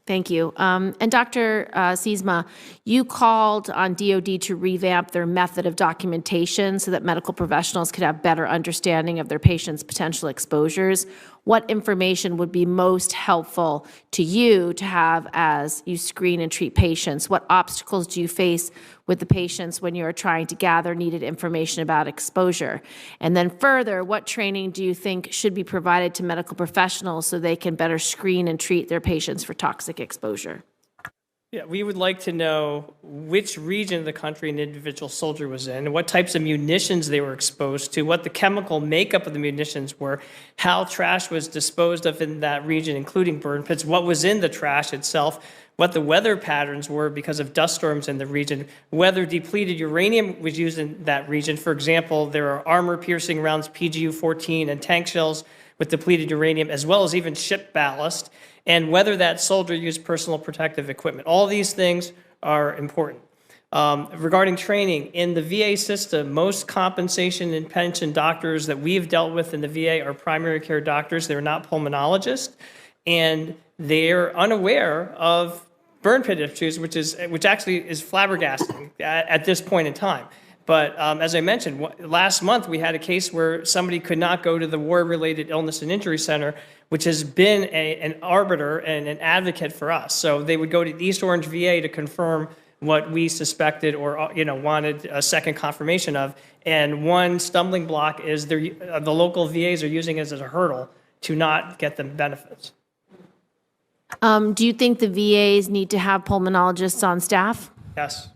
Thank you. And Dr. Siesma, you called on DoD to revamp their method of documentation so that medical professionals could have better understanding of their patients' potential exposures. What information would be most helpful to you to have as you screen and treat patients? What obstacles do you face with the patients when you are trying to gather needed information about exposure? And then further, what training do you think should be provided to medical professionals so they can better screen and treat their patients for toxic exposure? Yeah, we would like to know which region of the country an individual soldier was in, what types of munitions they were exposed to, what the chemical makeup of the munitions were, how trash was disposed of in that region, including burn pits, what was in the trash itself, what the weather patterns were because of dust storms in the region, whether depleted uranium was used in that region. For example, there are armor-piercing rounds, PGU-14, and tank shells with depleted uranium, as well as even ship ballast, and whether that soldier used personal protective equipment. All these things are important. Regarding training, in the VA system, most compensation and pension doctors that we've dealt with in the VA are primary care doctors. They're not pulmonologists, and they're unaware of burn pit issues, which actually is flabbergasting at this point in time. But as I mentioned, last month we had a case where somebody could not go to the War-Related Illness and Injury Center, which has been an arbiter and an advocate for us. So they would go to East Orange VA to confirm what we suspected or wanted a second confirmation of. And one stumbling block is the local VAs are using it as a hurdle to not get them benefits. Do you think the VAs need to have pulmonologists on staff? Yes.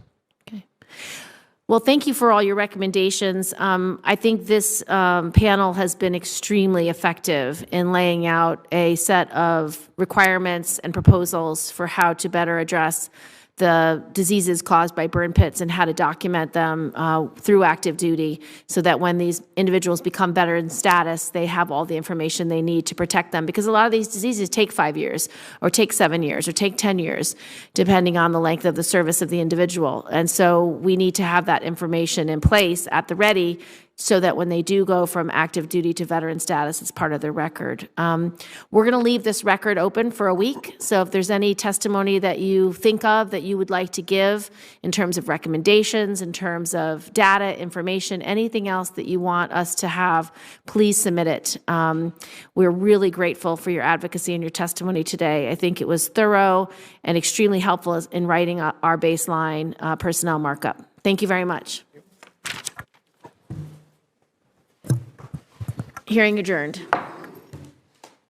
Well, thank you for all your recommendations. I think this panel has been extremely effective in laying out a set of requirements and proposals for how to better address the diseases caused by burn pits and how to document them through active duty so that when these individuals become veteran status, they have all the information they need to protect them. Because a lot of these diseases take 5 years or take 7 years or take 10 years, depending on the length of the service of the individual. And so we need to have that information in place at the ready so that when they do go from active duty to veteran status, it's part of their record. We're going to leave this record open for a week. So if there's any testimony that you think of that you would like to give in terms of recommendations, in terms of data, information, anything else that you want us to have, please submit it. We're really grateful for your advocacy and your testimony today. I think it was thorough and extremely helpful in writing our baseline personnel markup. Thank you very much. Hearing adjourned.